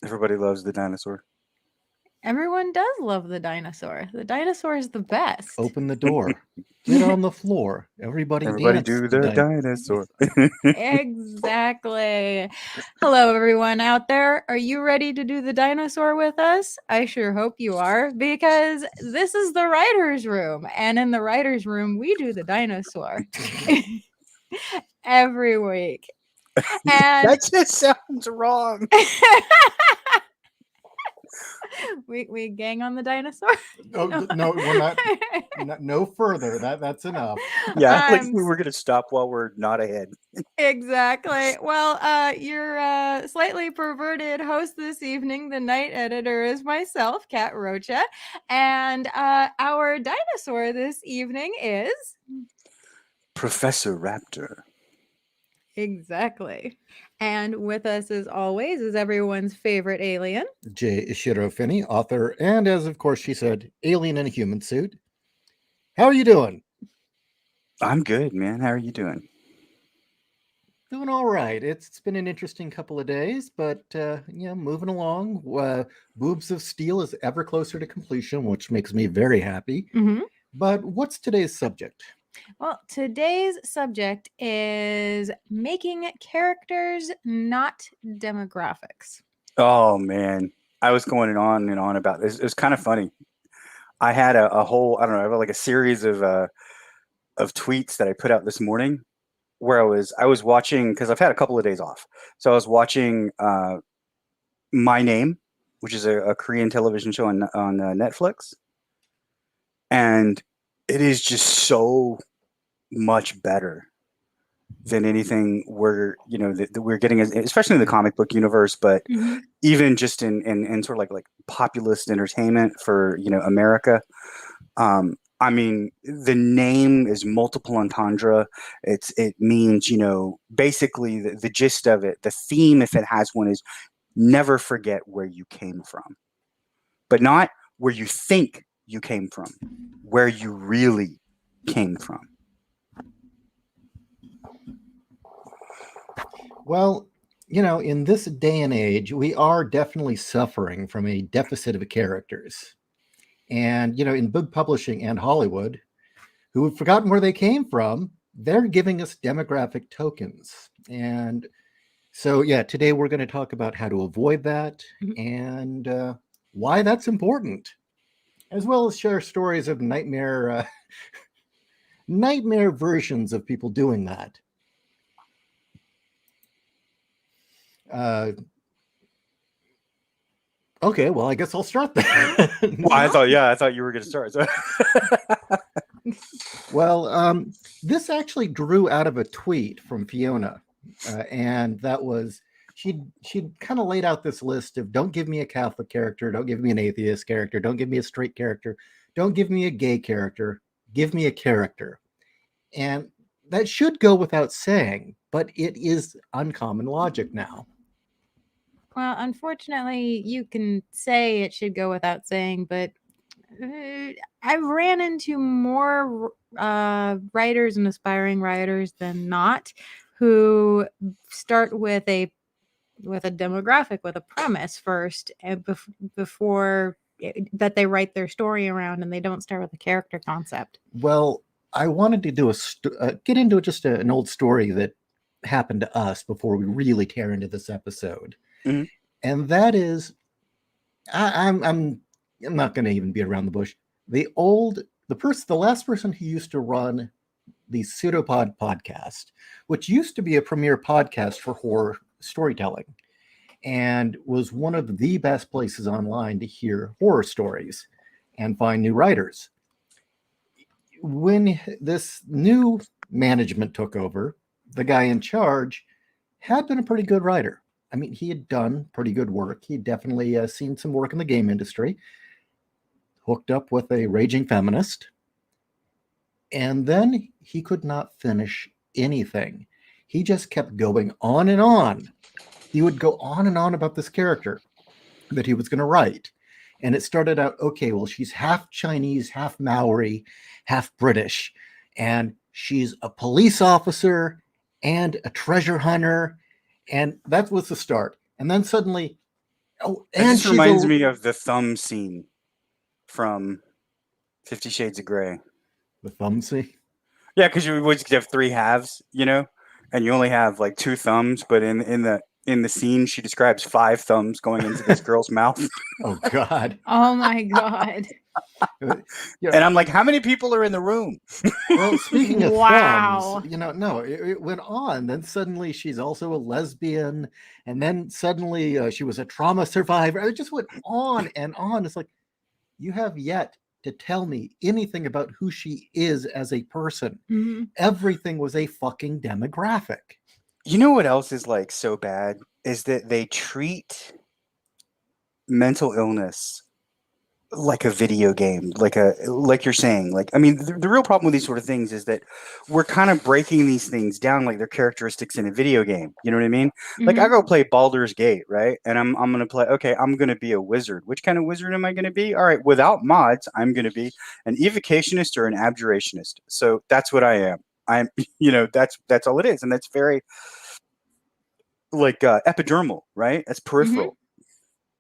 Everybody loves the dinosaur. Everyone does love the dinosaur. The dinosaur is the best. Open the door. Get on the floor. Everybody Everybody dance. do The the dinosaur. Exactly. Hello, everyone out there. Are you ready to do the dinosaur with us? I sure hope you are, because this is the writer's room. And in the writer's room, we do the dinosaur every week. And That just sounds wrong. we gang on the dinosaur. Oh, no, we're not. No further. That's enough. Yeah, like I'm we were gonna stop while we're not ahead. Exactly. Well, your slightly perverted host this evening, the night editor, is myself, Kat Rocha, and our dinosaur this evening is Professor Raptor. exactly. And with us, as always, is everyone's favorite alien. J.Ishiro Finney, author, and as of course she said, alien in a human suit. How are you doing? I'm good, man. How are you doing? Doing all right. It's been an interesting couple of days, but moving along. Boobs of Steel is ever closer to completion, which makes me very happy. Mm-hmm. But what's today's subject? Well, today's subject is making characters, not demographics. Oh man, I was going on and on about this. It was kind of funny. I had a whole, I don't know, I have like a series of tweets that I put out this morning where I was watching because I've had a couple of days off, so I was watching My Name, which is a Korean television show on Netflix, and it is just so much better than anything that we're getting, especially in the comic book universe, but Mm-hmm. even just in sort of like populist entertainment for America. I mean, the name is multiple entendre. It means basically the gist of it, the theme, if it has one, is never forget where you came from, but not where you think you came from, where you really came from. Well, in this day and age, we are definitely suffering from a deficit of characters. And, in book publishing and Hollywood, who have forgotten where they came from, they're giving us demographic tokens. And so, today we're going to talk about how to avoid that and why that's important, as well as share stories of nightmare versions of people doing that. Okay, well, I guess I'll start then. Well, I thought you were going to start. So. Well, this actually grew out of a tweet from Fiona, and that was she'd kind of laid out this list of don't give me a Catholic character, don't give me an atheist character, don't give me a straight character, don't give me a gay character, give me a character. And that should go without saying, but it is uncommon logic now. Well, unfortunately, you can say it should go without saying, but I've ran into more writers and aspiring writers than not who start with a demographic, with a premise first, and before that they write their story around, and they don't start with a character concept. Well, I wanted to do get into just an old story that happened to us before we really tear into this episode. Mhm. And that is, I'm not going to even be around the bush. The last person who used to run the Pseudopod podcast, which used to be a premier podcast for horror storytelling, and was one of the best places online to hear horror stories and find new writers. When this new management took over, the guy in charge had been a pretty good writer. I mean, he had done pretty good work. He'd definitely seen some work in the game industry, hooked up with a raging feminist, and then he could not finish anything. He just kept going on and on. He would go on and on about this character that he was going to write. And it started out, okay, well, she's half Chinese, half Maori, half British, and she's a police officer and a treasure hunter. And that was the start. And then suddenly, Oh, That and just she's reminds a, me of the thumb scene from 50 Shades of Grey. the thumbsy. Yeah, because you always have three halves, and you only have like two thumbs. But in the scene, she describes five thumbs going into this girl's mouth, Oh God. Oh my god. Yeah. and I'm like, how many people are in the room? Well, speaking of Wow. thumbs, no, it went on. Then suddenly she's also a lesbian, and then suddenly she was a trauma survivor. It just went on and on. It's like, you have yet to tell me anything about who she is as a person. Mhm. Everything was a fucking demographic. You know what else is like so bad is that they treat mental illness like a video game, like you're saying. Like, I mean, the real problem with these sort of things is that we're kind of breaking these things down like they're characteristics in a video game. You know what I mean? Like, I Mhm. go play Baldur's Gate, right? And I'm gonna play. Okay, I'm gonna be a wizard. Which kind of wizard am I gonna be? All right, without mods, I'm gonna be an evocationist or an abjurationist. So that's what I am. I'm, that's all it is, and that's very like epidermal, right? That's Mhm. peripheral.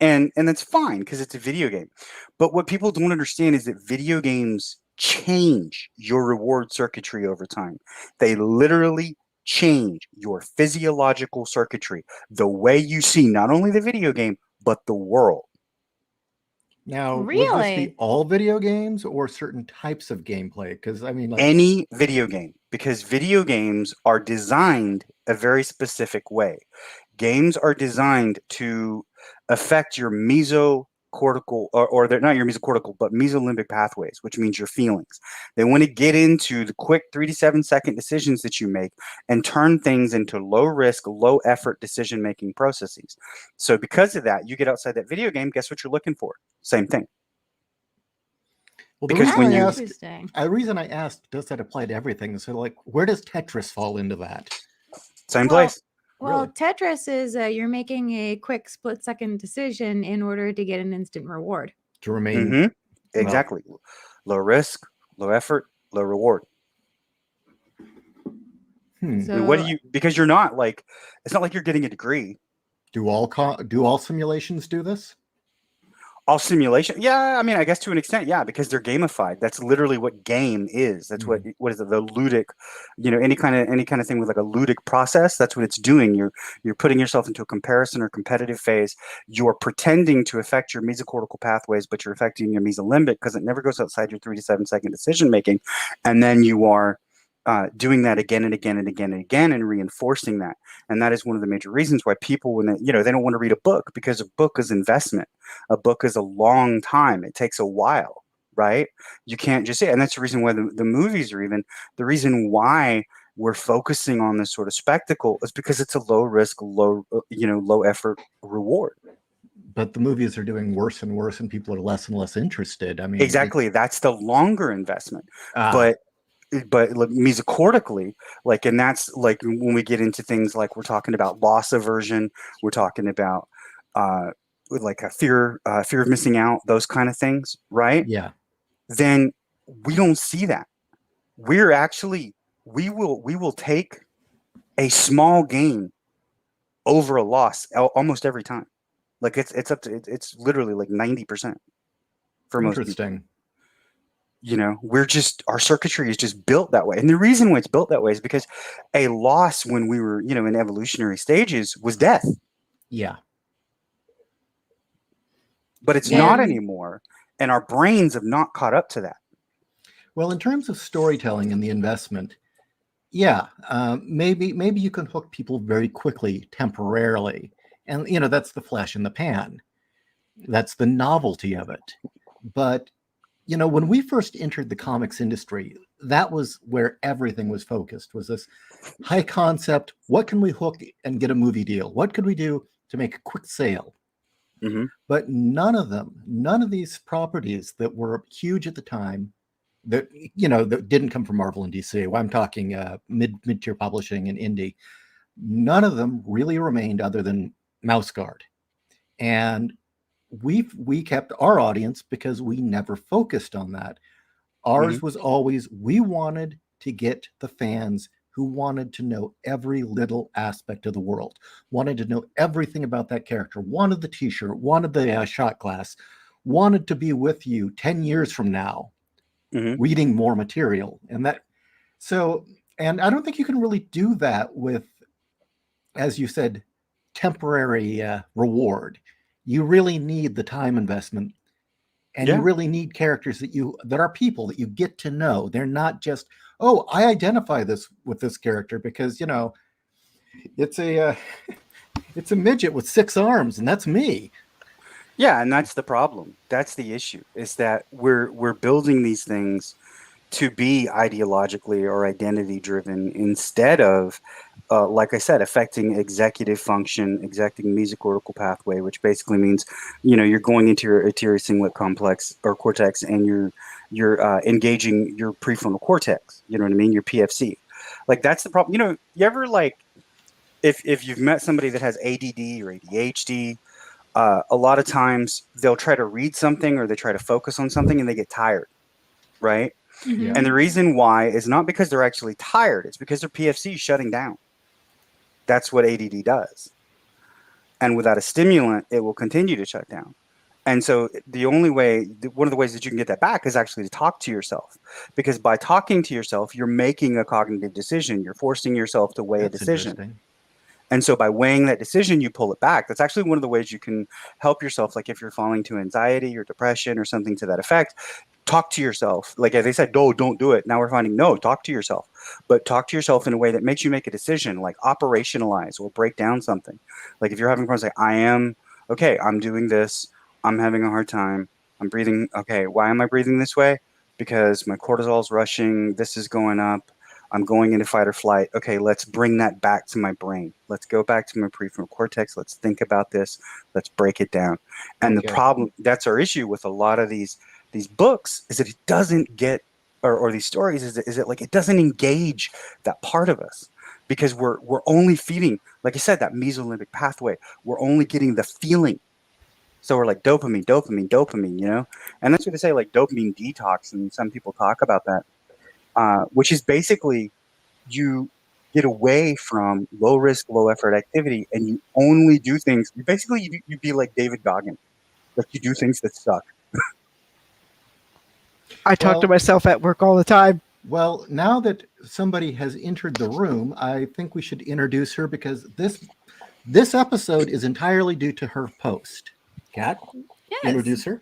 And that's fine because it's a video game. But what people don't understand is that video games change your reward circuitry over time. They literally change your physiological circuitry, the way you see not only the video game, but the world. Now, would this be Really? all video games or certain types of gameplay? Because I mean, like, Any video game, because video games are designed a very specific way. Games are designed to affect your mesocortical, or they're not your mesocortical, but mesolimbic pathways, which means your feelings. They want to get into the quick 3 to 7 second decisions that you make and turn things into low risk, low effort decision making processes. So, because of that, you get outside that video game, guess what you're looking for? Same thing. well, Because when you, Interesting. the reason I asked, does that apply to everything? So, like, where does Tetris fall into that? same Well, place. well, Really? Tetris is you're making a quick split-second decision in order to get an instant reward. To remain, Mm-hmm. well, Exactly. Low risk, low effort, low reward. What do So you, because you're not like, it's not like you're getting a degree. do all simulations do this? All simulation, yeah, I mean, I guess to an extent, yeah, because they're gamified. That's literally what game is. That's what is it, the ludic, any kind of thing with like a ludic process. That's what it's doing. You're putting yourself into a comparison or competitive phase. You're pretending to affect your mesocortical pathways, but you're affecting your mesolimbic because it never goes outside your 3 to 7 second decision making, and then you are doing that again and again and again and again and reinforcing that. And that is one of the major reasons why people, when they don't want to read a book, because a book is investment. A book is a long time. It takes a while, right? You can't just say, and that's the reason why the movies are even, the reason why we're focusing on this sort of spectacle is because it's a low risk, low effort reward. But the movies are doing worse and worse, and people are less and less interested. I mean, Exactly. That's the longer investment. Ah. But like, mesocortically, like, and that's like when we get into things like we're talking about loss aversion, we're talking about like a fear of missing out, those kind of things, right? Yeah. Then we don't see that. We're actually, we will take a small gain over a loss almost every time. Like it's up to, it's literally like 90% for most people. Interesting. We're just, our circuitry is just built that way. And the reason why it's built that way is because a loss when we were, in evolutionary stages was death. Yeah. But it's Yeah. not anymore. And our brains have not caught up to that. Well, in terms of storytelling and the investment, yeah, maybe you can hook people very quickly, temporarily, and that's the flash in the pan. That's the novelty of it. But when we first entered the comics industry, that was where everything was focused. Was this high concept? What can we hook and get a movie deal? What could we do to make a quick sale? Mm-hmm. But none of these properties that were huge at the time, that that didn't come from Marvel and DC. Well, I'm talking mid-tier publishing and indie. None of them really remained other than Mouse Guard, and we kept our audience because we never focused on that. Ours was always, we wanted to get the fans who wanted to know every little aspect of the world, wanted to know everything about that character, wanted the t-shirt, wanted the shot glass, wanted to be with you 10 years from now, reading more material. And I don't think you can really do that with, as you said, temporary reward. You really need the time investment, and you really need characters that are people that you get to know. They're not just, oh, I identify with this character because, you know, it's a midget with 6 arms, and that's me. Yeah, and that's the problem. That's the issue, is that we're building these things to be ideologically or identity driven instead of, like I said, affecting executive function, executing mesocortical pathway, which basically means, you know, you're going into your anterior cingulate complex or cortex, and you're engaging your prefrontal cortex. You know what I mean? Your PFC. Like, that's the problem. You know, you ever, like, if you've met somebody that has ADD or ADHD, a lot of times they'll try to read something or they try to focus on something and they get tired, right? Mhm. And the reason why is not because they're actually tired. It's because their PFC is shutting down. That's what ADD does. And without a stimulant, it will continue to shut down. And so the only way, one of the ways that you can get that back is actually to talk to yourself. Because by talking to yourself, you're making a cognitive decision. You're forcing yourself to weigh a decision. And so by weighing that decision, you pull it back. That's actually one of the ways you can help yourself. Like if you're falling to anxiety or depression or something to that effect, talk to yourself. Like as they said, no, don't do it. Now we're finding, no, talk to yourself. But talk to yourself in a way that makes you make a decision, like operationalize or break down something. Like if you're having problems, like I'm doing this. I'm having a hard time. I'm breathing. Okay, why am I breathing this way? Because my cortisol is rushing. This is going up. I'm going into fight or flight. Okay, let's bring that back to my brain. Let's go back to my prefrontal cortex. Let's think about this. Let's break it down. And the problem, that's our issue with a lot of these books, is that it doesn't get, or these stories, is that like it doesn't engage that part of us, because we're only feeding, like I said, that mesolimbic pathway. We're only getting the feeling. So we're like dopamine, dopamine, dopamine, you know? And that's what they say, like dopamine detox, and some people talk about that. Which is basically you get away from low risk, low effort activity, and you only do things. You be like David Goggin, like you do things that suck. I talk to myself at work all the time. Well, now that somebody has entered the room, I think we should introduce her, because this episode is entirely due to her post. Kat, introduce her.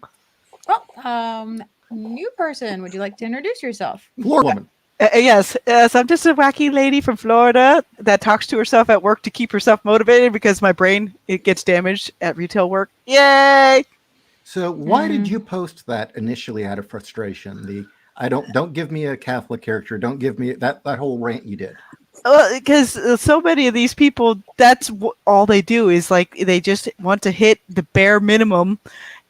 Oh, new person. Would you like to introduce yourself? Florida woman. Yes, I'm just a wacky lady from Florida that talks to herself at work to keep herself motivated, because my brain, it gets damaged at retail work. Yay! So why did you post that initially out of frustration? Don't give me a Catholic character. Don't give me that whole rant you did. Because so many of these people, that's all they do, is like they just want to hit the bare minimum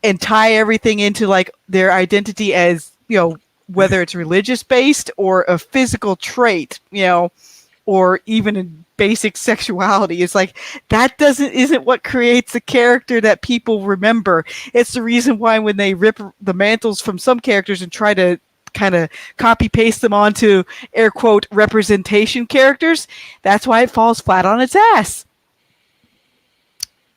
and tie everything into like their identity as, you know, whether it's religious based or a physical trait, you know, or even in basic sexuality. It's like that isn't what creates the character that people remember. It's the reason why when they rip the mantles from some characters and try to kind of copy paste them onto air quote representation characters, that's why it falls flat on its ass.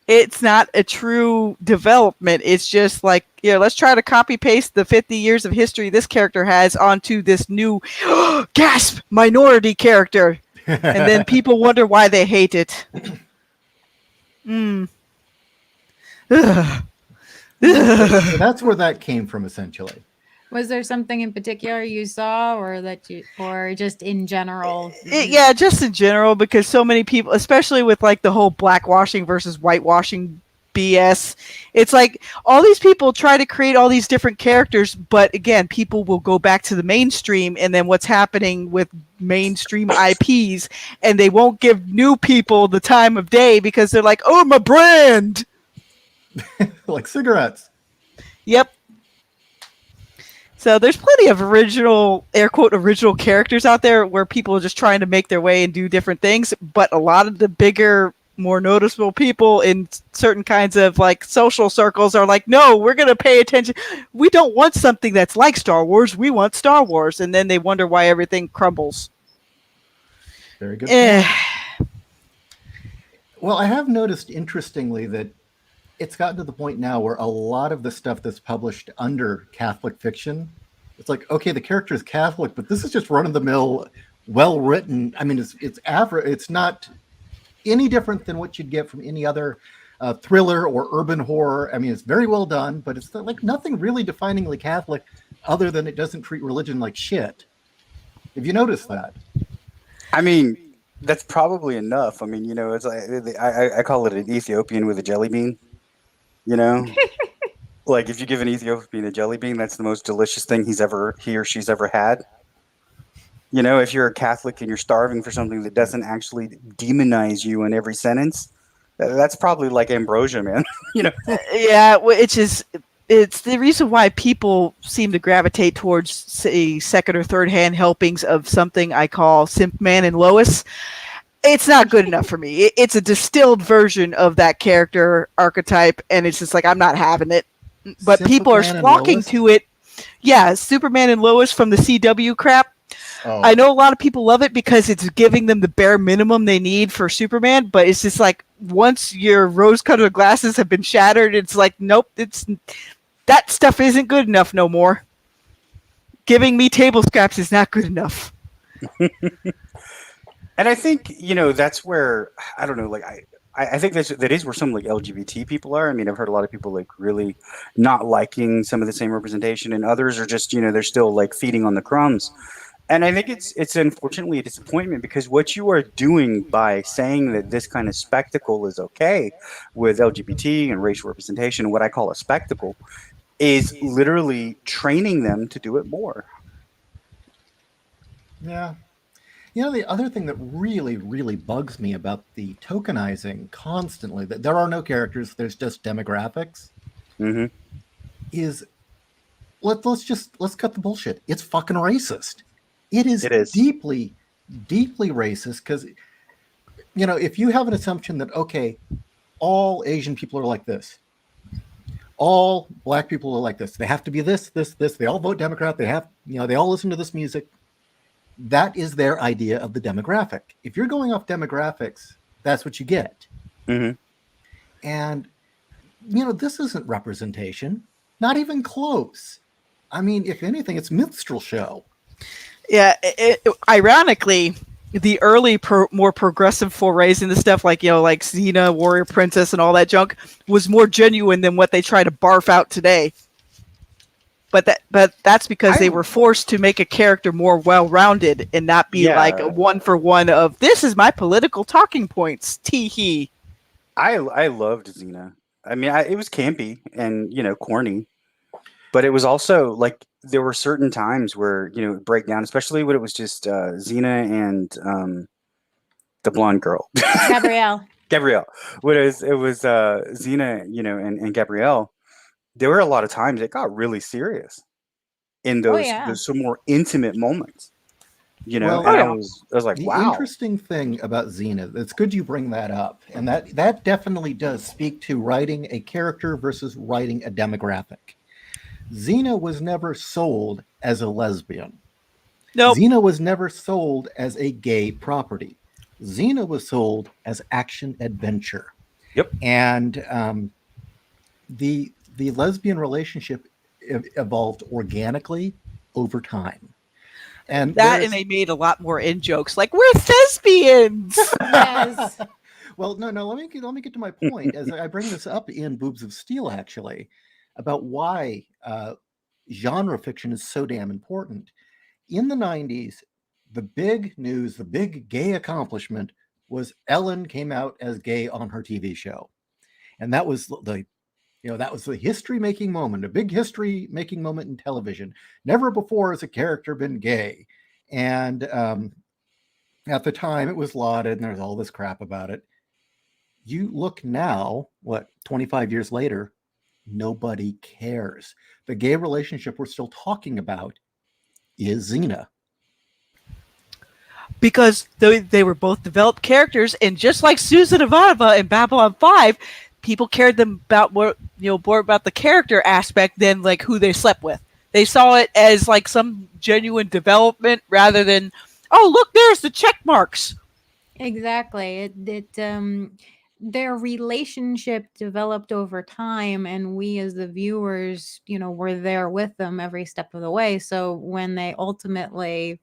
It's not a true development. It's just like, you know, let's try to copy paste the 50 years of history this character has onto this new gasp minority character. And then people wonder why they hate it. So that's where that came from, essentially. Was there something in particular you saw, or just in general? Yeah, just in general, because so many people, especially with like the whole blackwashing versus whitewashing BS, it's like all these people try to create all these different characters, but again, people will go back to the mainstream, and then what's happening with mainstream IPs, and they won't give new people the time of day because they're like, oh, my brand! Like cigarettes. Yep. So there's plenty of original, air quote, original characters out there where people are just trying to make their way and do different things. But a lot of the bigger, more noticeable people in certain kinds of like social circles are like, no, we're going to pay attention. We don't want something that's like Star Wars. We want Star Wars. And then they wonder why everything crumbles. Very good Eh. point. Well, I have noticed, interestingly, that it's gotten to the point now where a lot of the stuff that's published under Catholic fiction, it's like, okay, the character is Catholic, but this is just run-of-the-mill, well-written. I mean, it's average. It's not any different than what you'd get from any other thriller or urban horror. I mean, it's very well done, but it's like nothing really definingly Catholic, other than it doesn't treat religion like shit. Have you noticed that? I mean, that's probably enough. I mean, it's like I call it an Ethiopian with a jelly bean. Like if you give an Ethiopian a jelly bean, that's the most delicious thing he or she's ever had. If you're a Catholic and you're starving for something that doesn't actually demonize you in every sentence, that's probably like ambrosia, man. Yeah, it's the reason why people seem to gravitate towards, say, second or third hand helpings of something I call Simp Man and Lois. It's not good enough for me. It's a distilled version of that character archetype, and it's just like, I'm not having it. But Simp people are Man and flocking Lois? to it. Yeah, Superman and Lois from the CW crap. Oh. I know a lot of people love it because it's giving them the bare minimum they need for Superman, but it's just like, once your rose-colored glasses have been shattered, it's like, nope, that stuff isn't good enough no more. Giving me table scraps is not good enough. And I think, that's where, I don't know, like, I think that is where some like LGBT people are. I mean, I've heard a lot of people like really not liking some of the same representation, and others are just, they're still like feeding on the crumbs. And I think it's unfortunately a disappointment, because what you are doing by saying that this kind of spectacle is okay with LGBT and racial representation, what I call a spectacle, is literally training them to do it more. Yeah. The other thing that really, really bugs me about the tokenizing constantly, that there are no characters, there's just demographics, is let's cut the bullshit. It's fucking racist. It is deeply, deeply racist, because, if you have an assumption that, okay, all Asian people are like this, all black people are like this, they have to be this, they all vote Democrat, they have, they all listen to this music. That is their idea of the demographic. If you're going off demographics, that's what you get. And, this isn't representation, not even close. I mean, if anything, it's minstrel show. Yeah, ironically, the early more progressive forays into stuff like, like Xena, Warrior Princess, and all that junk was more genuine than what they try to barf out today. But that's because they were forced to make a character more well-rounded and not be like a one-for-one of, this is my political talking points, tee-hee. I loved Xena. I mean, it was campy and, corny. But it was also, like, there were certain times where, break down, especially when it was just Xena and the blonde girl. Gabrielle. When it was Xena, and Gabrielle. There were a lot of times it got really serious in those some more intimate moments, Well, and I was like, the wow. interesting thing about Xena, it's good you bring that up, and that definitely does speak to writing a character versus writing a demographic. Xena was never sold as a lesbian. Nope. Xena was never sold as a gay property. Xena was sold as action adventure. Yep. And the lesbian relationship evolved organically over time. And they made a lot more in jokes, like, we're thespians. Yes. Well, no. Let me get to my point. As I bring this up in Boobs of Steel, actually, about why genre fiction is so damn important. In the 90s, the big news, the big gay accomplishment was Ellen came out as gay on her TV show, and that was the history-making moment, a big history-making moment in television. Never before has a character been gay. And at the time, it was lauded, and there's all this crap about it. You look now, 25 years later, nobody cares. The gay relationship we're still talking about is Xena. Because they were both developed characters, and just like Susan Ivanova in Babylon 5, people cared more about the character aspect than like who they slept with. They saw it as like some genuine development rather than, oh, look, there's the check marks. Exactly. Their relationship developed over time, and we as the viewers, were there with them every step of the way. So when they ultimately,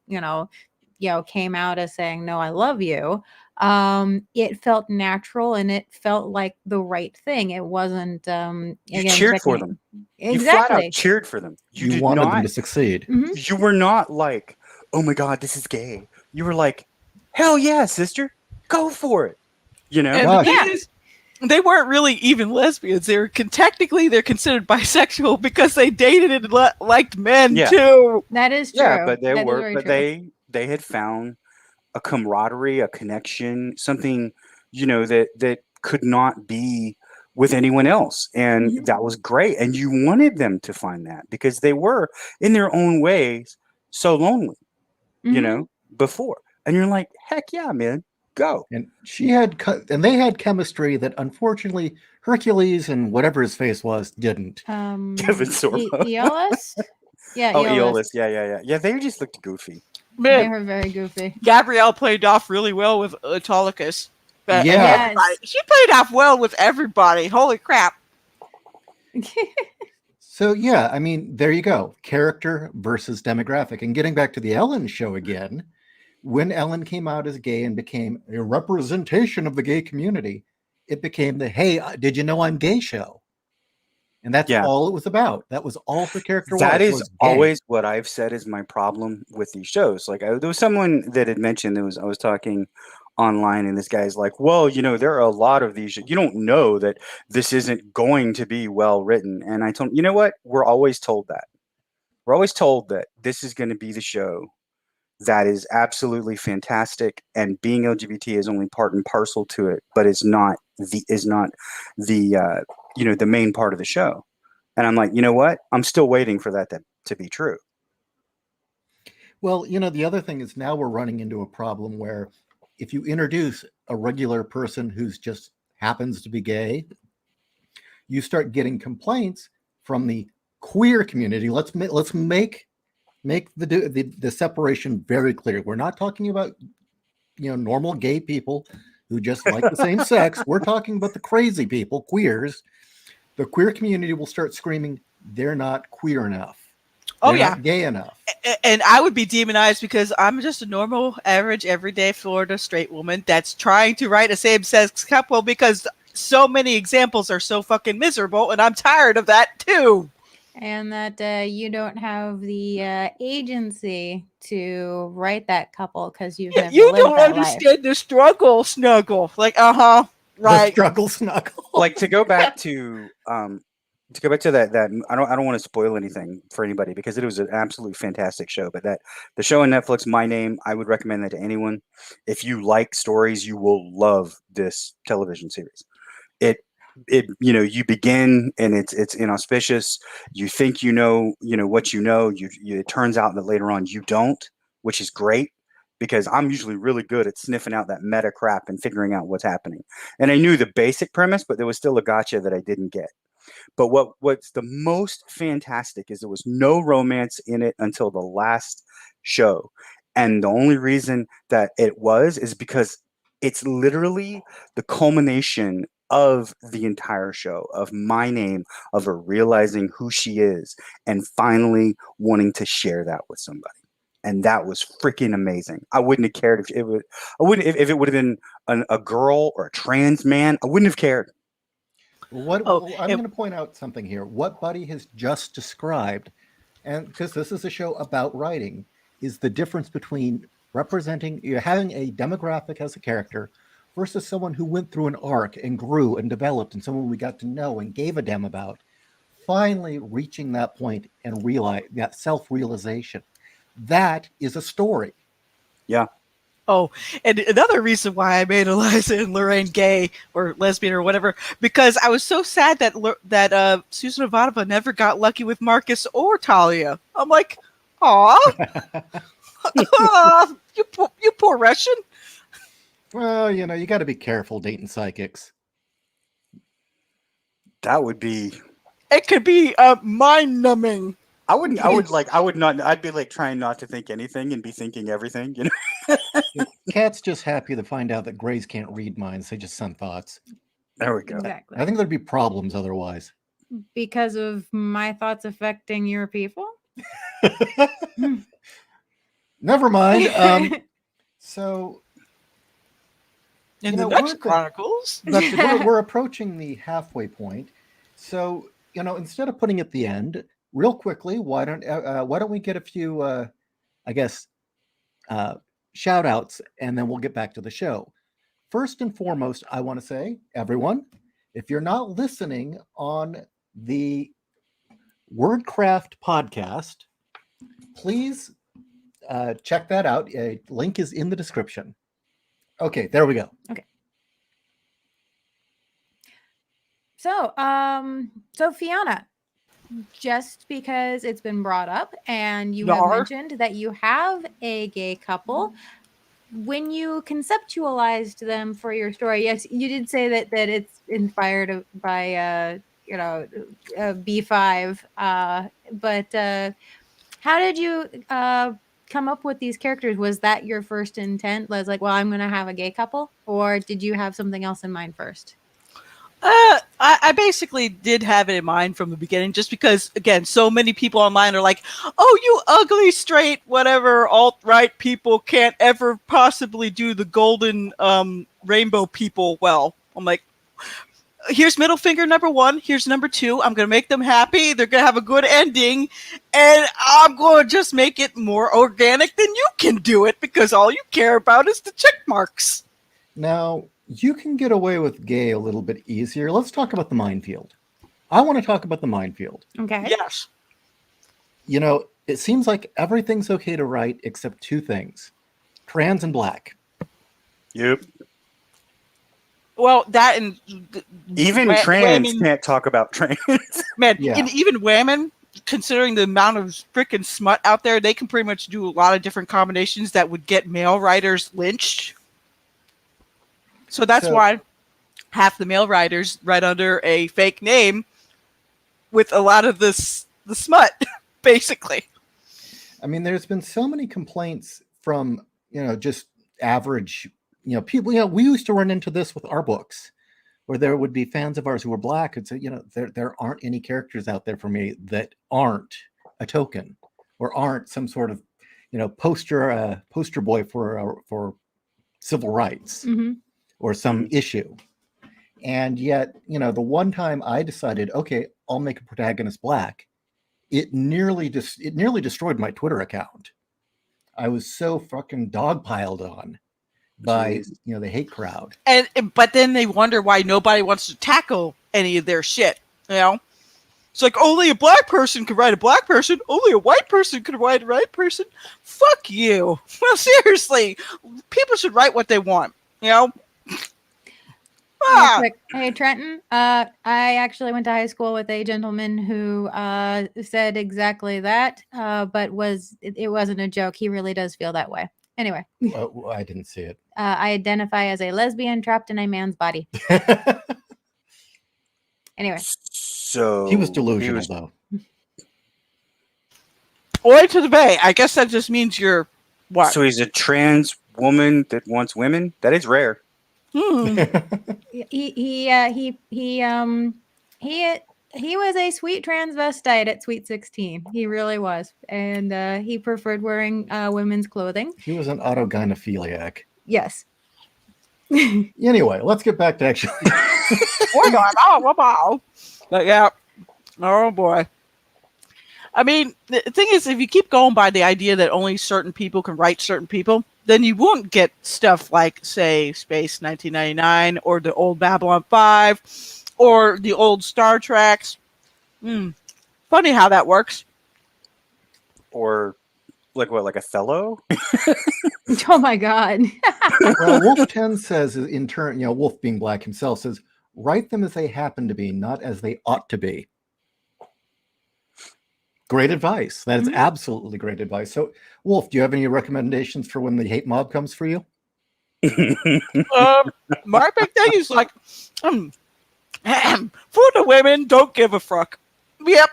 came out as saying, "No, I love you," it felt natural and it felt like the right thing. It wasn't You again cheered for checking them. You flat out exactly. cheered for them. You You did wanted them not. to succeed. Hmm. You were not like, "Oh my God, this is gay." You were like, "Hell yeah, sister, go for it." You know? And the Gosh. thing Yeah. is, they weren't really even lesbians. Technically they're considered bisexual because they dated and liked men Yeah. too. That is Yeah, true. but they That is were, very but true. they had found a camaraderie, a connection, something, that could not be with anyone else. And Mhm. that was great. And you wanted them to find that because they were in their own ways so lonely, Mhm. before. And you're like, heck yeah, man, go. And and they had chemistry that unfortunately Hercules and whatever his face was didn't. Kevin Sorbo. ELS? Yeah, Oh, ELS. Eolus. Yeah, yeah, yeah. Yeah, they just looked goofy. They Man, were very goofy. Gabrielle played off really well with Autolycus. And Yeah. everybody. Yes. She played off well with everybody. Holy crap. So yeah, I mean, there you go. Character versus demographic. And getting back to the Ellen show again, when Ellen came out as gay and became a representation of the gay community, it became the "Hey, did you know I'm gay?" show. And that's Yeah. all it was about. That was all her character That is was gay. always what I've said is my problem with these shows. Like, there was someone that had mentioned, I was talking online, and this guy's like, "Well, there are a lot of these. You don't know that this isn't going to be well written." And I told him, you know what? We're always told that. We're always told that this is going to be the show that is absolutely fantastic, and being LGBT is only part and parcel to it, but it's not the main part of the show. And I'm like, you know what? I'm still waiting for that to be true. Well, the other thing is now we're running into a problem where if you introduce a regular person who's just happens to be gay, you start getting complaints from the queer community. Let's make the separation very clear. We're not talking about normal gay people who just like the same sex. We're talking about the crazy people, queers. The queer community will start screaming, they're not queer enough. Oh, They're yeah. not gay enough. And I would be demonized because I'm just a normal, average, everyday Florida straight woman that's trying to write a same-sex couple because so many examples are so fucking miserable, and I'm tired of that too. And that you don't have the agency to write that couple because you've Yeah, never you lived don't that life. understand the struggle, snuggle. Like, The right. struggle snuggle. Like, to go back to that I don't want to spoil anything for anybody because it was an absolute fantastic show. But that the show on Netflix, My Name, I would recommend that to anyone. If you like stories, you will love this television series. You begin and it's inauspicious. You think what it turns out that later on you don't, which is great because I'm usually really good at sniffing out that meta crap and figuring out what's happening. And I knew the basic premise, but there was still a gotcha that I didn't get. But what's the most fantastic is there was no romance in it until the last show. And the only reason that it was is because it's literally the culmination of the entire show, of My Name, of her realizing who she is and finally wanting to share that with somebody. And that was freaking amazing. I wouldn't have cared if it would. I wouldn't if it would have been a girl or a trans man. I wouldn't have cared. Oh, I'm and going to point out something here. What Buddy has just described, and because this is a show about writing, is the difference between having a demographic as a character versus someone who went through an arc and grew and developed and someone we got to know and gave a damn about, finally reaching that point and realize that self-realization. That is a story. Yeah. Oh, and another reason why I made Eliza and Lorraine gay or lesbian or whatever, because I was so sad that Susan Ivanova never got lucky with Marcus or Talia. I'm like, aw, you poor Russian. Well, you got to be careful dating psychics. That would be It could be mind numbing. I would not. I'd be like trying not to think anything and be thinking everything. You know. Cat's just happy to find out that Greys can't read minds; they just send thoughts. There we go. Exactly. I think there'd be problems otherwise. Because of my thoughts affecting your people. Never mind. So, In You the know, next we're the- Chronicles. we're approaching the halfway point. So, instead of putting at the end, real quickly, why don't we get a few, I guess, shout outs, and then we'll get back to the show. First and foremost, I want to say, everyone, if you're not listening on the WordCraft podcast, please check that out. A link is in the description. Okay, there we go. So, so Fianna, just because it's been brought up and you have Yar. mentioned that you have a gay couple, when you conceptualized them for your story, yes, you did say that it's inspired by B5, but how did you come up with these characters? Was that your first intent? Was like, well, I'm going to have a gay couple, or did you have something else in mind first? I basically did have it in mind from the beginning, just because, again, so many people online are like, oh, you ugly, straight, whatever, alt-right people can't ever possibly do the golden rainbow people well. I'm like, here's middle finger number 1, here's number 2, I'm going to make them happy, they're going to have a good ending, and I'm going to just make it more organic than you can do it, because all you care about is the check marks. Now, you can get away with gay a little bit easier. Let's talk about the minefield. I want to talk about the minefield. Okay. Yes. It seems like everything's okay to write except 2 things: trans and black. Yep. Well, that and Even trans can't talk about trans. Man, Yeah. and even women, considering the amount of freaking smut out there, they can pretty much do a lot of different combinations that would get male writers lynched. So that's why half the male writers write under a fake name with a lot of the smut, basically. I mean, there's been so many complaints from, just average, people. We used to run into this with our books, where there would be fans of ours who were black and say, there aren't any characters out there for me that aren't a token or aren't some sort of, poster boy for civil rights. Mm-hmm. Or some issue. And yet, the one time I decided, okay, I'll make a protagonist black, it nearly destroyed my Twitter account. I was so fucking dogpiled on by the hate crowd. But then they wonder why nobody wants to tackle any of their shit. It's like, only a black person could write a black person, only a white person could write a white person. Fuck you. Well, seriously, people should write what they want. Real quick. Hey, Trenton, I actually went to high school with a gentleman who said exactly that, but it wasn't a joke. He really does feel that way. Anyway. I didn't see it. I identify as a lesbian trapped in a man's body. Anyway. So he was delusional, though. Oi to the bay. I guess that just means you're what? So he's a trans woman that wants women? That is rare. He was a sweet transvestite at Sweet 16. He really was, and he preferred wearing women's clothing. He was an autogynephiliac. Yes. Anyway, let's get back to actually. But yeah. Oh boy. I mean, the thing is, if you keep going by the idea that only certain people can write certain people, then you won't get stuff like, say, Space 1999 or the old Babylon 5 or the old Star Treks. Funny how that works. Or like Othello? Oh my God. Well, Wolf 10 says, in turn, Wolf being black himself, says, write them as they happen to be, not as they ought to be. Great advice. That is absolutely great advice. So, Wolf, do you have any recommendations for when the hate mob comes for you? My big thing is like, for the women, don't give a fuck. Yep.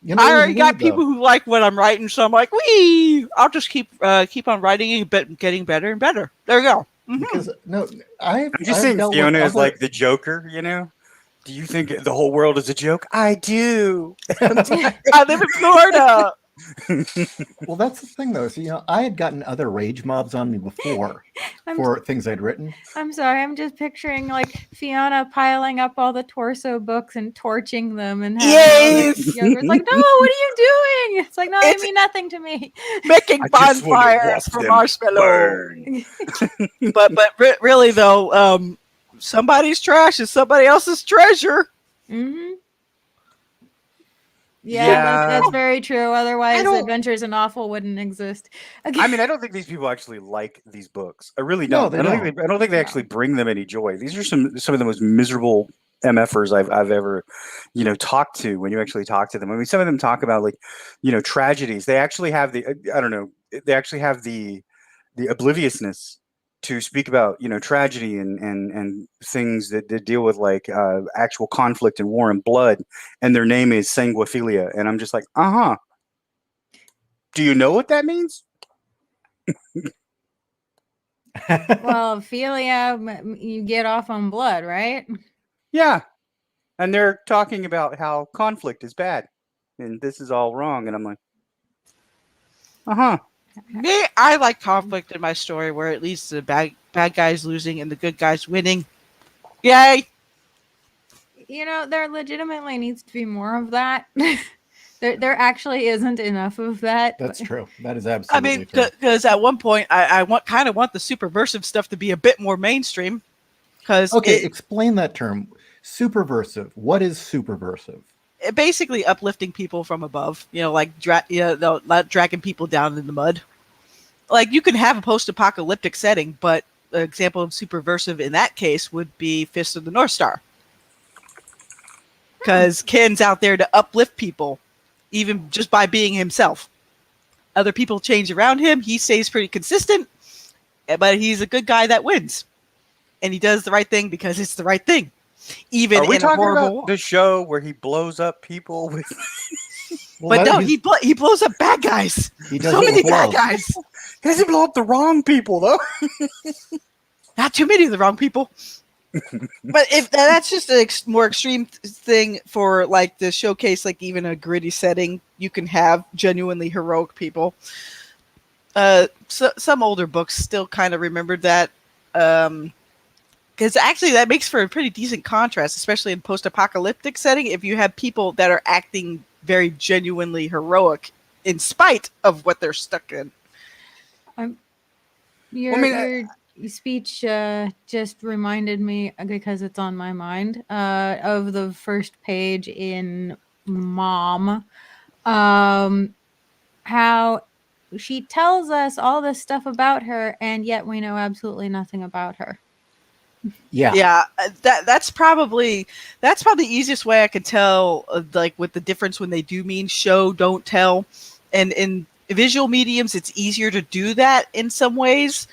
You know, I it was already got weird, people though. who like what I'm writing, so I'm like, wee! I'll just keep on writing and getting better and better. There you go. Mhm. Because no, I've I'm just I've saying dealt with Fiona is other. like the Joker, you know? Do you think the whole world is a joke? I do. I live in Florida. Well, that's the thing, though. So, you know, I had gotten other rage mobs on me before I'm, for things I'd written. I'm sorry. I'm just picturing like Fiona piling up all the torso books and torching them and having all the Yes, youngers like, no, what are you doing? It's like, no, they It's- mean nothing to me. making I just want to bonfires watch for them marshmallow. burn. But really though, somebody's trash is somebody else's treasure. Mm-hmm. Yeah. Yeah, that's very true. I Otherwise, don't- Adventures in Awful wouldn't exist. Okay. I mean, I don't think these people actually like these books. I really No, don't. they I don't don't. think I don't think they actually bring them any joy. These are some of the most miserable MFers I've ever, talked to. When you actually talk to them, I mean, some of them talk about like, tragedies. They actually have the I don't know. They actually have the obliviousness to speak about tragedy and things that deal with like actual conflict and war and blood, and their name is sanguophilia, and I'm just like, do you know what that means? Well, Ophelia, you get off on blood, right? Yeah, and they're talking about how conflict is bad and this is all wrong, and I'm like, Me, I like conflict in my story where at least the bad guys losing and the good guys winning. Yay! There legitimately needs to be more of that. There actually isn't enough of that. That's true. That is I absolutely mean, true. because at one point I kind of want the superversive stuff to be a bit more mainstream. Because Okay, explain that term. Superversive. What is superversive? it basically uplifting people from above. Like not dragging people down in the mud. Like you can have a post-apocalyptic setting, but an example of superversive in that case would be Fist of the North Star. Because Ken's out there to uplift people, even just by being himself. Other people change around him. He stays pretty consistent, but he's a good guy that wins. And he does the right thing because it's the right thing. Even are we in a talking horrible about the show where he blows up people with? Well, But no, he blows up bad guys. he does So it many with bad love. guys. He doesn't blow up the wrong people though. Not too many of the wrong people. But if that's just a more extreme thing for like the showcase, like even a gritty setting, you can have genuinely heroic people. So, some older books still kind of remembered that, because actually that makes for a pretty decent contrast, especially in post-apocalyptic setting. If you have people that are acting very genuinely heroic in spite of what they're stuck in. Your speech just reminded me, because it's on my mind, of the first page in Mom. How she tells us all this stuff about her, and yet we know absolutely nothing about her. Yeah. That's probably the easiest way I could tell, like with the difference when they do mean show don't tell, and in visual mediums it's easier to do that in some ways,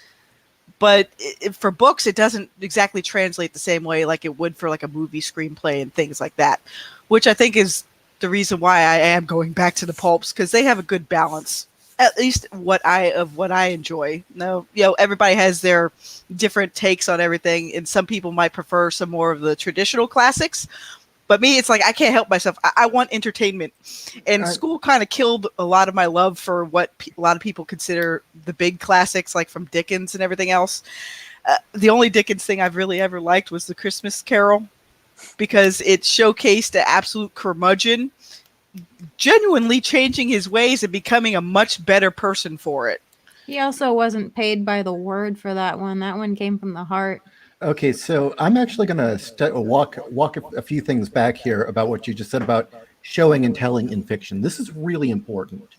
but for books it doesn't exactly translate the same way like it would for like a movie screenplay and things like that, which I think is the reason why I am going back to the pulps, because they have a good balance, at least what I enjoy. No, everybody has their different takes on everything, and some people might prefer some more of the traditional classics. But me, it's like I can't help myself. I want entertainment, and school kind of killed a lot of my love for what a lot of people consider the big classics, like from Dickens and everything else. The only Dickens thing I've really ever liked was The Christmas Carol, because it showcased the absolute curmudgeon genuinely changing his ways and becoming a much better person for it. He also wasn't paid by the word for that one. That one came from the heart. Okay, so I'm actually going to walk a few things back here about what you just said about showing and telling in fiction. This is really important.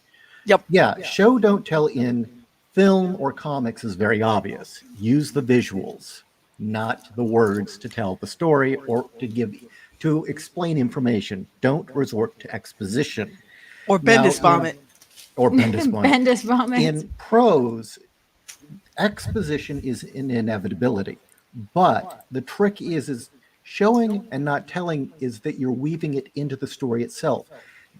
Yep. Yeah, show don't tell in film or comics is very obvious. Use the visuals, not the words to tell the story or to explain information. Don't resort to exposition. Or Bendis vomit. Or Bendis vomit. Bendis vomit. In prose, exposition is an inevitability. But the trick is showing and not telling is that you're weaving it into the story itself.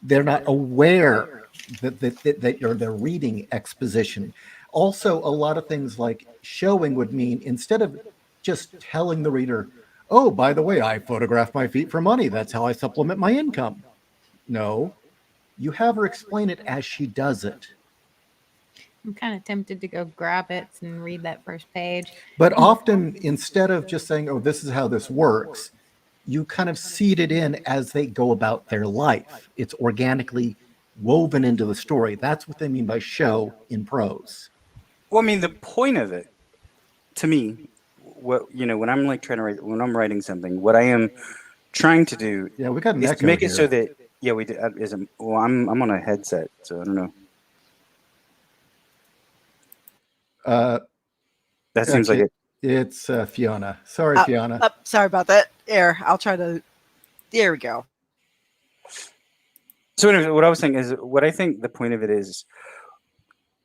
They're not aware that they're reading exposition. Also, a lot of things like showing would mean instead of just telling the reader, oh, by the way, I photograph my feet for money. That's how I supplement my income. No, you have her explain it as she does it. I'm kind of tempted to go grab it and read that first page. But often, instead of just saying, oh, this is how this works, you kind of seed it in as they go about their life. It's organically woven into the story. That's what they mean by show in prose. Well, I mean, the point of it, to me, when I'm like trying to write, when I'm writing something, what I am trying to do Yeah, we got an is echo to make here. it so that we did. Well, I'm on a headset, so I don't know. That seems like it. It's Fiona. Sorry, Fiona. Sorry about that. I'll try to. There we go. So anyway, what I was saying is, what I think the point of it is,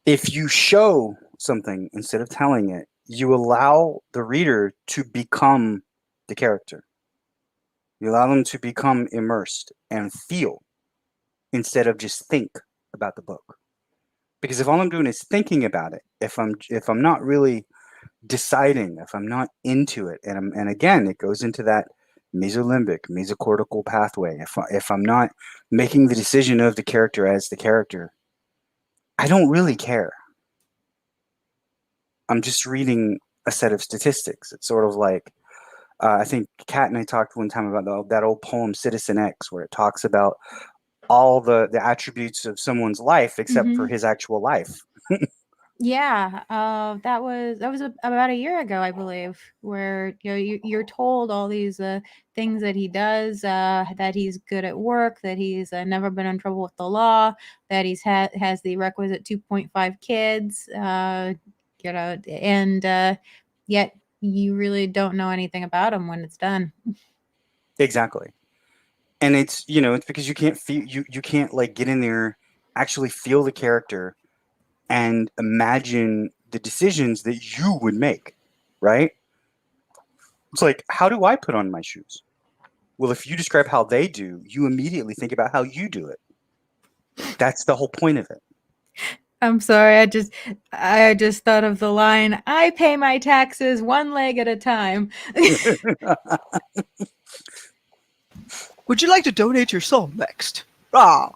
if you show something instead of telling it, you allow the reader to become the character. You allow them to become immersed and feel instead of just think about the book. Because if all I'm doing is thinking about it, if I'm not really deciding, if I'm not into it, and again, it goes into that mesolimbic, mesocortical pathway. If I'm not making the decision of the character as the character, I don't really care. I'm just reading a set of statistics. It's sort of like, I think Kat and I talked one time about that old poem Citizen X, where it talks about all the attributes of someone's life except for his actual life. Yeah, that was about a year ago, I believe, where you're told all these things that he does, that he's good at work, that he's never been in trouble with the law, that he's has the requisite 2.5 kids, and yet you really don't know anything about him when it's done. Exactly. And it's it's because you can't feel you can't like get in there, actually feel the character and imagine the decisions that you would make, right? It's like, how do I put on my shoes? Well, if you describe how they do, you immediately think about how you do it. That's the whole point of it. I'm sorry, I just thought of the line, I pay my taxes one leg at a time. Would you like to donate your soul next? Ah.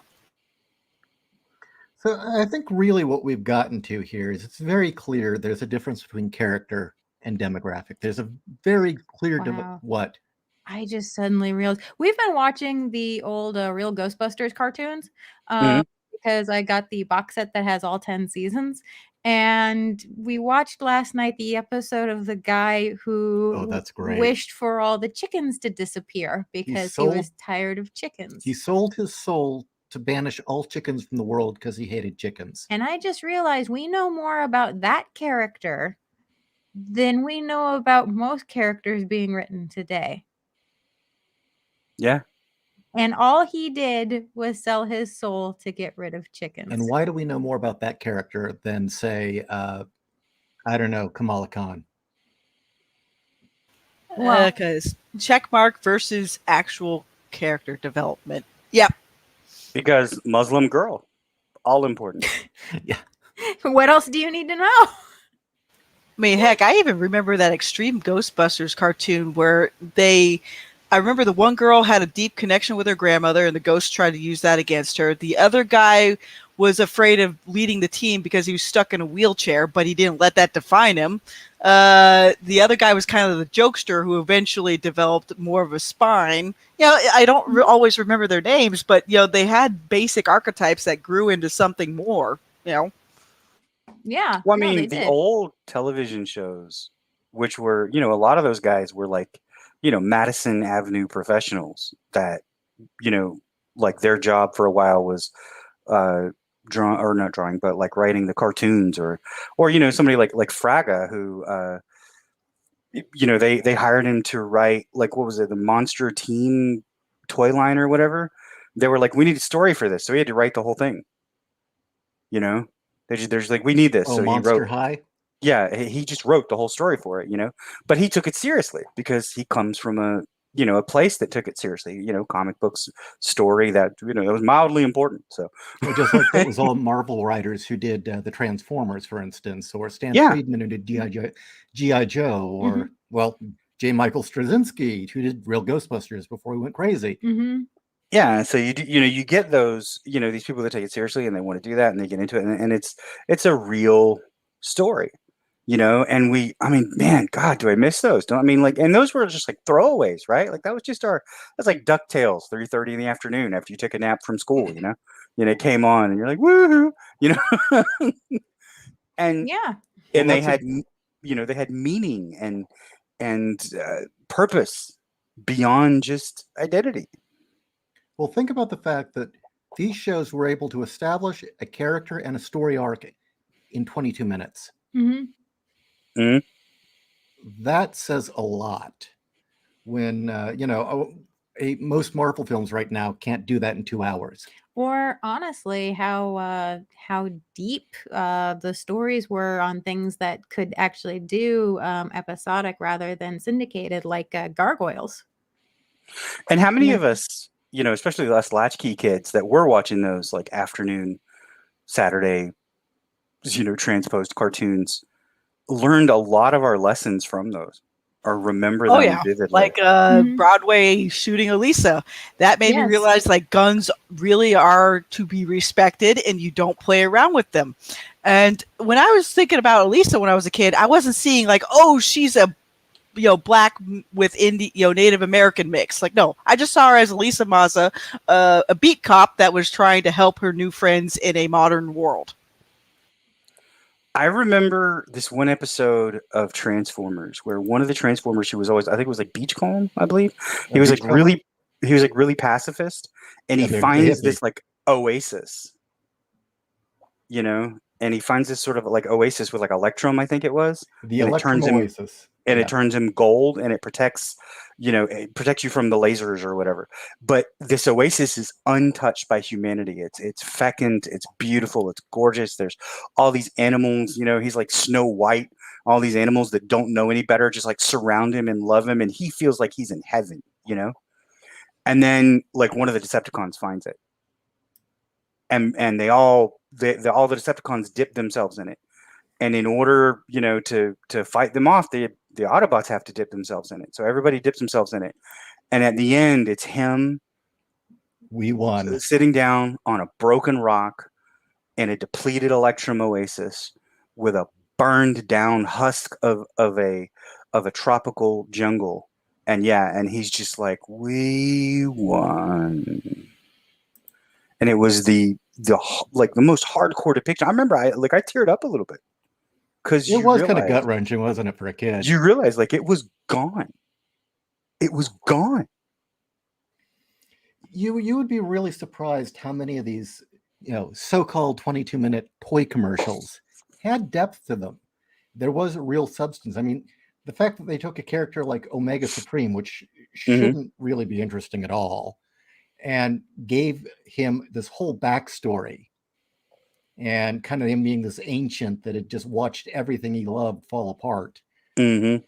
So I think really what we've gotten to here is it's very clear there's a difference between character and demographic. There's a very clear Wow. what? I just suddenly realized we've been watching the old Real Ghostbusters cartoons because I got the box set that has all 10 seasons. And we watched last night the episode of the guy who that's great. wished for all the chickens to disappear because he was tired of chickens. He sold his soul to banish all chickens from the world because he hated chickens. And I just realized we know more about that character than we know about most characters being written today. Yeah. And all he did was sell his soul to get rid of chickens. And why do we know more about that character than, say, I don't know, Kamala Khan? Well, Because checkmark versus actual character development. Yep. Because Muslim girl, all important. Yeah. What else do you need to know? I mean, heck, I even remember that Extreme Ghostbusters cartoon where I remember the one girl had a deep connection with her grandmother and the ghost tried to use that against her. The other guy was afraid of leading the team because he was stuck in a wheelchair, but he didn't let that define him. The other guy was kind of the jokester who eventually developed more of a spine. I don't always remember their names, but they had basic archetypes that grew into something more. Yeah. Well, I mean, the old television shows, which were, a lot of those guys were like, Madison Avenue professionals that, like their job for a while was not drawing, but like writing the cartoons or somebody like Fraga who, they hired him to write, like, what was it? The Monster Team toy line or whatever. They were like, we need a story for this. So he had to write the whole thing, They're just like, we need this. Oh, so Monster he wrote. High? Yeah, he just wrote the whole story for it, But he took it seriously because he comes from a, a place that took it seriously. Comic books story that that was mildly important. So Well, just like that was all Marvel writers who did the Transformers, for instance, or Stan Yeah. Friedman who did G.I. Joe, or well, J. Michael Straczynski who did Real Ghostbusters before he went crazy. Yeah, so you get those these people that take it seriously and they want to do that and they get into it, and it's a real story, and man, God, do I miss those? Don't I mean like, and those were just like throwaways, right? Like that was like DuckTales, 3:30 in the afternoon after you took a nap from school, it came on and you're like, woohoo, and Yeah. and Well, they had they had meaning and purpose beyond just identity. Well, think about the fact that these shows were able to establish a character and a story arc in 22 minutes. That says a lot. When most Marvel films right now can't do that in 2 hours. Or honestly, how deep the stories were on things that could actually do episodic rather than syndicated, like Gargoyles. And how many of us, especially us latchkey kids that were watching those like afternoon Saturday, transposed cartoons, learned a lot of our lessons from those or remember them vividly. Like Broadway shooting Elisa. That made me realize like guns really are to be respected and you don't play around with them. And when I was thinking about Elisa when I was a kid, I wasn't seeing like, oh, she's a black with Native American mix. Like, no, I just saw her as Elisa Maza, a beat cop that was trying to help her new friends in a modern world. I remember this one episode of Transformers where one of the Transformers, she was always, I think it was like Beachcomb, I believe. He was like really pacifist, and he finds this like oasis, and he finds this sort of like oasis with like Electrum, I think it was. The Electrum Oasis. And it turns him gold, and it protects you from the lasers or whatever. But this oasis is untouched by humanity. It's fecund, it's beautiful, it's gorgeous. There's all these animals, he's like Snow White. All these animals that don't know any better just like surround him and love him, and he feels like he's in heaven, And then like one of the Decepticons finds it, and all the Decepticons dip themselves in it. And in order, to fight them off, the Autobots have to dip themselves in it. So everybody dips themselves in it. And at the end, it's him. We won. Sitting down on a broken rock in a depleted Electrum oasis with a burned down husk of a tropical jungle. And he's just like, we won. And it was the most hardcore depiction. I remember I teared up a little bit. Because it was kind of gut wrenching, wasn't it, for a kid? You realize like it was gone. It was gone. You would be really surprised how many of these, so-called 22-minute toy commercials had depth to them. There was a real substance. I mean, the fact that they took a character like Omega Supreme, which shouldn't really be interesting at all, and gave him this whole backstory. And kind of him being this ancient that had just watched everything he loved fall apart. Then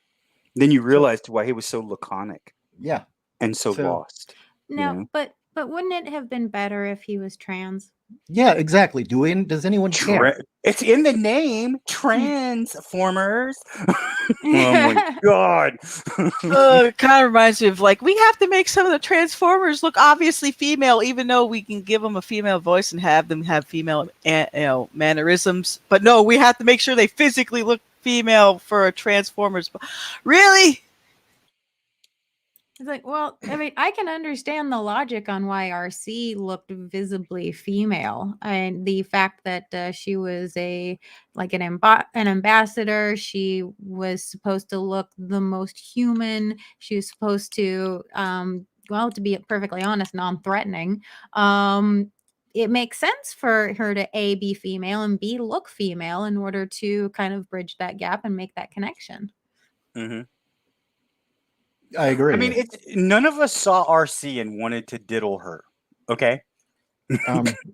you realized why he was so laconic. Yeah. And so lost. No, but wouldn't it have been better if he was trans? Yeah, exactly. Does anyone care? It's in the name, Transformers. Oh my God. It kind of reminds me of like, we have to make some of the Transformers look obviously female, even though we can give them a female voice and have them have female mannerisms. But no, we have to make sure they physically look female for a Transformers. Really? It's like, well, I mean, I can understand the logic on why RC looked visibly female, and the fact that she was an ambassador. She was supposed to look the most human. She was supposed to, to be perfectly honest, non-threatening. It makes sense for her to A, be female, and B, look female in order to kind of bridge that gap and make that connection. I agree. I mean, none of us saw RC and wanted to diddle her. Okay.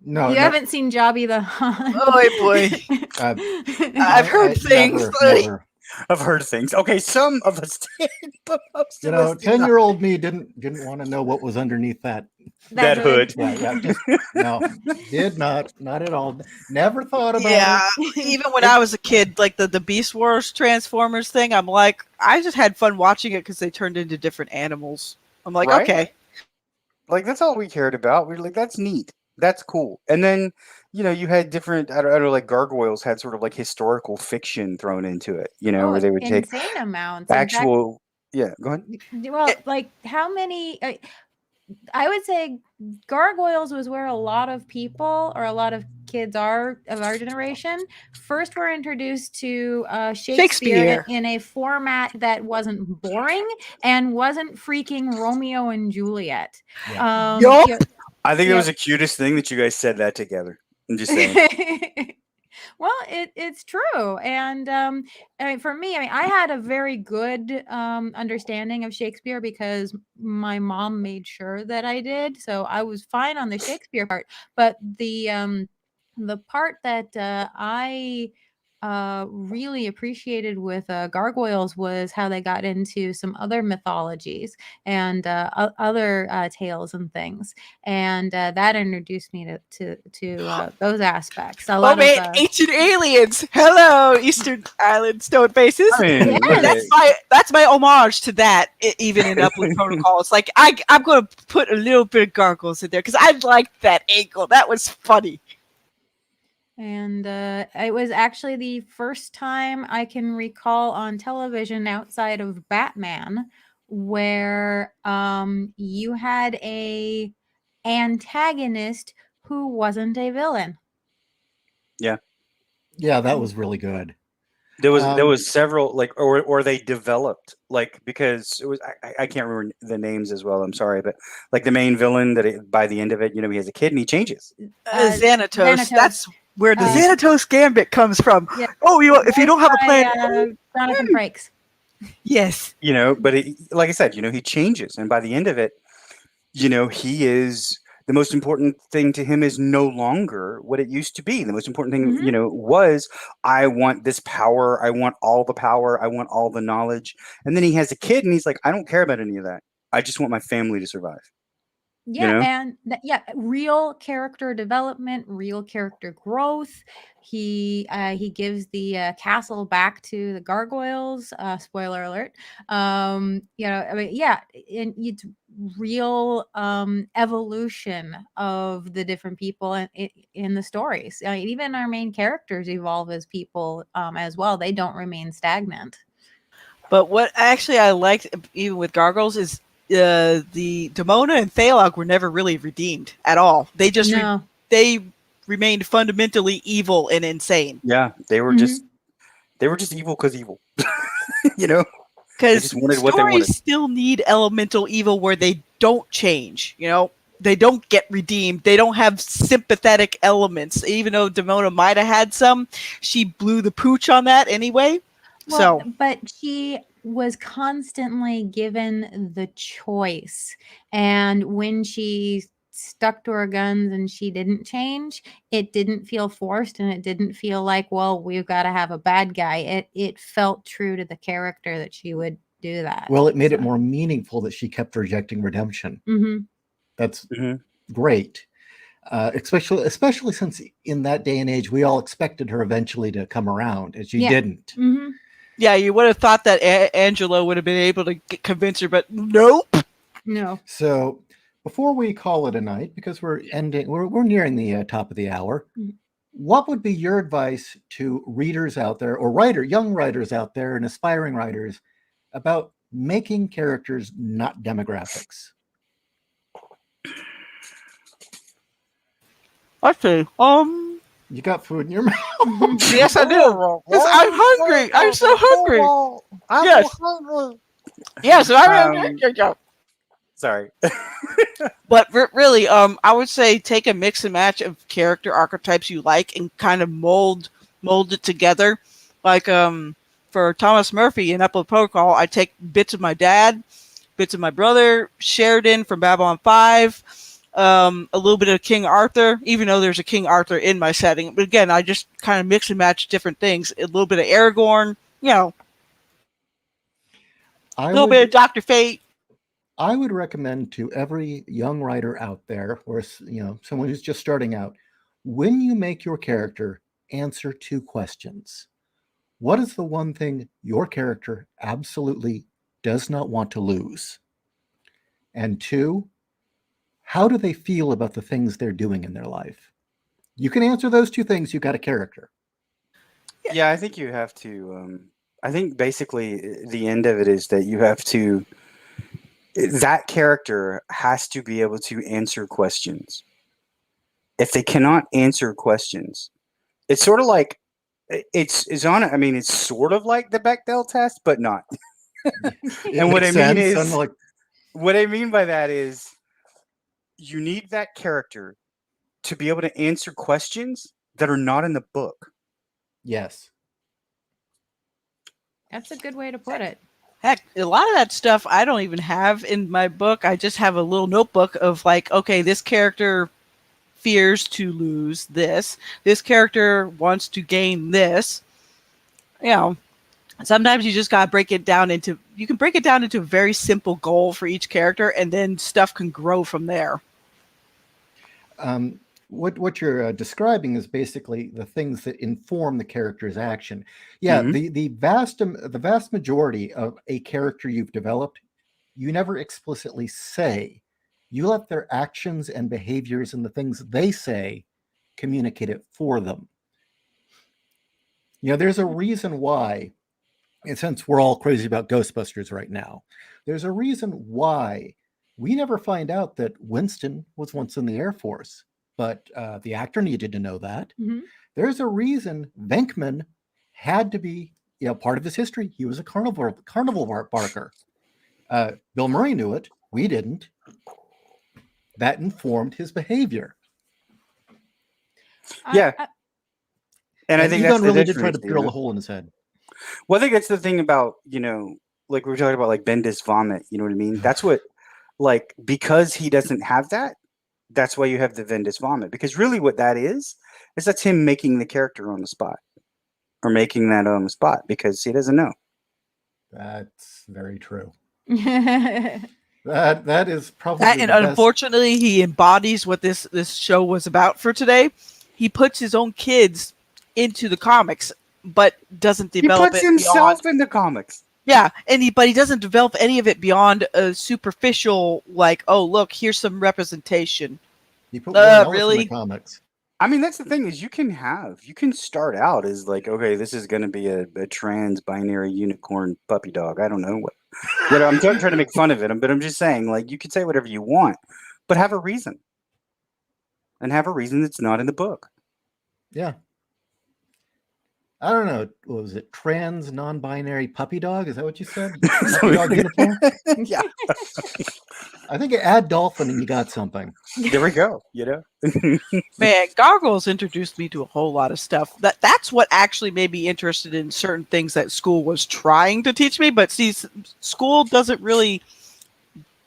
No, you haven't seen Jobby the Hunt. Oh boy. I've heard things. I've heard things. Okay, some of us did, but most You of know, us did not. 10-year-old me didn't want to know what was underneath that. That hood. Yeah, just no, did not at all. Never thought about Yeah, it. even when I was a kid, like the Beast Wars Transformers thing, I'm like, I just had fun watching it because they turned into different animals. I'm like, Right? okay. Like, that's all we cared about. We were like, that's neat. That's cool. And then, you had different, I don't know, like gargoyles had sort of like historical fiction thrown into it, where they would take insane amounts. In fact, actual, yeah, go ahead. well, like how many? I would say gargoyles was where a lot of people or a lot of kids are of our generation first were introduced to Shakespeare in a format that wasn't boring and wasn't freaking Romeo and Juliet. Yeah. I think it was the cutest thing that you guys said that together. I'm just saying. Well, it's true. And I mean, for me, I had a very good understanding of Shakespeare because my mom made sure that I did. So I was fine on the Shakespeare part. But the part that I really appreciated with gargoyles was how they got into some other mythologies and other tales and things, and that introduced me to those aspects. A lot man, of ancient aliens. Hello, Eastern Island stone faces. I mean, Yes. That's my homage to that. Even in Uplift Protocol, it's like I'm going to put a little bit of gargoyles in there because I liked that angle. That was funny. And it was actually the first time I can recall on television outside of Batman where you had a antagonist who wasn't a villain. Yeah, that was really good. there was several, like, or they developed, like, because it was, I can't remember the names as well. I'm sorry, but like the main villain by the end of it, he has a kid and he changes. Xanatos. That's where the Uh, Xanatos Gambit comes from. Yeah. Oh, if you don't have a plan, Jonathan Frakes. yes. But like I said, he changes, and by the end of it, he is, the most important thing to him is no longer what it used to be. The most important thing, was, I want this power. I want all the power. I want all the knowledge. And then he has a kid and he's like, I don't care about any of that. I just want my family to survive. Yeah, and real character development, real character growth. He gives the castle back to the gargoyles. Spoiler alert. I mean, yeah, and it's real evolution of the different people in the stories. Even our main characters evolve as people as well. They don't remain stagnant. But what actually I liked, even with gargoyles, is the Demona and Thalog were never really redeemed at all. They just they remained fundamentally evil and insane. Yeah, they were just evil because evil. Because wanted what they wanted. stories still need elemental evil where they don't change. They don't get redeemed. They don't have sympathetic elements. Even though Demona might have had some, she blew the pooch on that anyway. Well, but she was constantly given the choice. And when she stuck to her guns and she didn't change, it didn't feel forced and it didn't feel like, well, we've got to have a bad guy. It felt true to the character that she would do that. Well, it made it more meaningful that she kept rejecting redemption. Mm-hmm. That's great. Especially since in that day and age, we all expected her eventually to come around, and she didn't. Mm-hmm. Yeah, you would have thought that Angelo would have been able to convince her, but nope. No. So before we call it a night, because we're nearing the top of the hour, what would be your advice to readers out there, or young writers out there, and aspiring writers about making characters not demographics? Let's see. You got food in your mouth. Yes, I do. Yes, I'm hungry. I'm so hungry. Yes. Yes, I'm hungry. Sorry. But really, I would say take a mix and match of character archetypes you like and kind of mold it together. Like for Thomas Murphy in Uplift Protocol, I take bits of my dad, bits of my brother, Sheridan from Babylon 5, a little bit of King Arthur, even though there's a King Arthur in my setting. But again, I just kind of mix and match different things. A little bit of Aragorn, I little bit of Dr. Fate. I would recommend to every young writer out there, or someone who's just starting out, when you make your character, answer 2 questions. What is the one thing your character absolutely does not want to lose? And 2, how do they feel about the things they're doing in their life? You can answer those 2 things, you got a character. Yeah, I think you have to. I think basically the end of it is that you have to. That character has to be able to answer questions. If they cannot answer questions, it's sort of like it's on. I mean, it's sort of like the Bechdel test, but not. And what I mean is, what I mean by that is, you need that character to be able to answer questions that are not in the book. Yes. That's a good way to put it. Heck, a lot of that stuff I don't even have in my book. I just have a little notebook of like, okay, this character fears to lose this. This character wants to gain this. You know, sometimes you just got to break it down into, you can break it down into a very simple goal for each character, and then stuff can grow from there. What you're describing is basically the things that inform the character's action. Yeah, the vast majority of a character you've developed, you never explicitly say. You let their actions and behaviors and the things they say communicate it for them. There's a reason why, and since we're all crazy about Ghostbusters right now, there's a reason why we never find out that Winston was once in the Air Force. But the actor needed to know that. Mm-hmm. There's a reason Venkman had to be, part of his history. He was a carnival barker. Bill Murray knew it. We didn't. That informed his behavior. Yeah. And I think Egon that's really did try to drill a hole in his head. Well, I think that's the thing about, like we were talking about, like Bendis vomit. You know what I mean? That's what, like, because he doesn't have that, that's why you have the Bendis vomit. Because really what that is that's him making the character on the spot. Or making that on the spot because he doesn't know. That's very true. That is probably and unfortunately he embodies what this show was about for today. He puts his own kids into the comics, but doesn't develop he puts himself in the comics. Yeah, but he doesn't develop any of it beyond a superficial, like, oh, look, here's some representation. He put really really in the comics. I mean, that's the thing is you can start out as like, okay, this is going to be a trans binary unicorn puppy dog. I don't know what. I'm trying to make fun of it, but I'm just saying, like, you can say whatever you want, but have a reason. And have a reason that's not in the book. Yeah. I don't know. What was it? Trans non-binary puppy dog? Is that what you said? Puppy dog uniform? Yeah. I think add dolphin and you got something. There we go. Man, Goggles introduced me to a whole lot of stuff. That's what actually made me interested in certain things that school was trying to teach me. But see, school doesn't really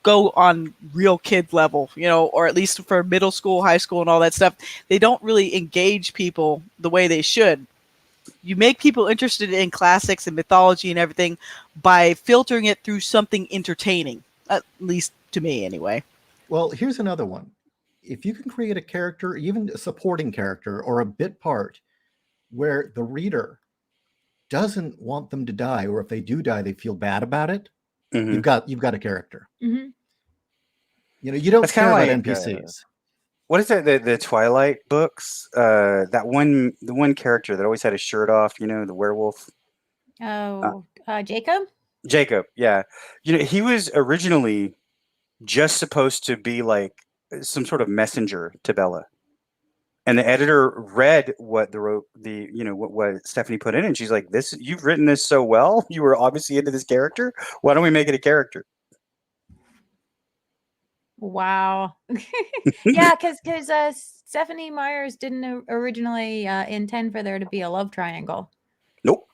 go on real kid level, or at least for middle school, high school, and all that stuff. They don't really engage people the way they should. You make people interested in classics and mythology and everything by filtering it through something entertaining, at least to me anyway. Well, here's another one. If you can create a character, even a supporting character or a bit part, where the reader doesn't want them to die, or if they do die, they feel bad about it, you've got a character. Mm-hmm. You don't care about NPCs. What is it? The Twilight books? The one character that always had his shirt off. The werewolf. Oh, Jacob. Jacob, yeah. He was originally just supposed to be like some sort of messenger to Bella, and the editor read what what Stephanie put in, and she's like, "This, you've written this so well. You were obviously into this character. Why don't we make it a character?" Wow. Yeah, because Stephanie Myers didn't originally intend for there to be a love triangle. Nope.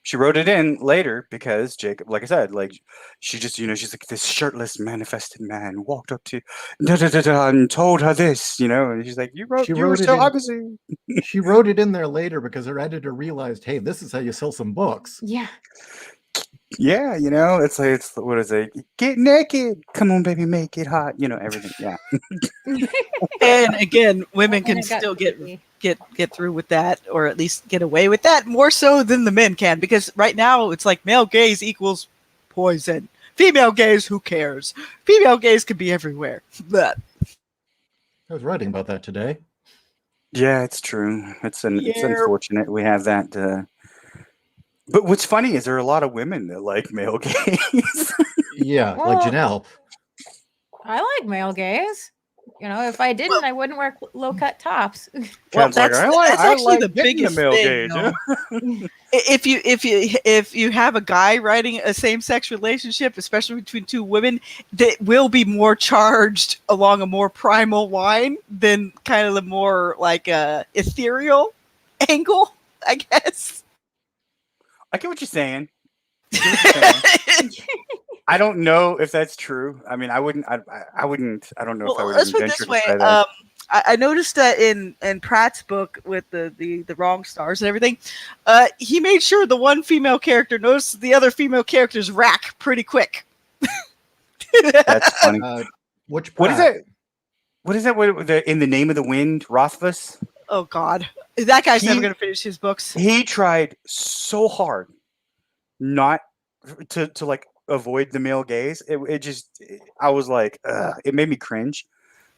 She wrote it in later because Jacob, like I said, like she just, she's like, this shirtless manifested man walked up to and told her this, and she's like, you were so obviously. She wrote it in there later because her editor realized, hey, this is how you sell some books. Yeah. Yeah, you know, it's like it's what is it? Get naked. Come on, baby, make it hot. You know, everything. Yeah. And again, women And can it got still creepy. get through with that, or at least get away with that more so than the men can. Because right now it's like male gaze equals poison. Female gaze, who cares? Female gaze can be everywhere. But I was writing about that today. Yeah, it's true. It's Yeah. unfortunate we have that. But what's funny is there are a lot of women that like male gaze. Yeah, like Well, Janelle. I like male gaze. You know, if I didn't, I wouldn't wear low-cut tops. well, Ken's like, that's I actually like the getting biggest male thing. gaze. You know? If you have a guy writing a same-sex relationship, especially between two women, that will be more charged along a more primal line than kind of the more like ethereal angle, I guess. I get what you're saying. I get what you're saying. I don't know if that's true. I mean, I wouldn't. I wouldn't. I don't know if I Well, would let's even put it venture this to way. say that. I noticed that in Pratt's book with the wrong stars and everything, he made sure the one female character noticed the other female character's rack pretty quick. That's funny. Which What is Pratt? that? What is that? What in the name of the wind? Rothfuss. Oh God, that guy's never He- going to finish his books. He tried so hard not to like avoid the male gaze. It just I was like, ugh, it made me cringe.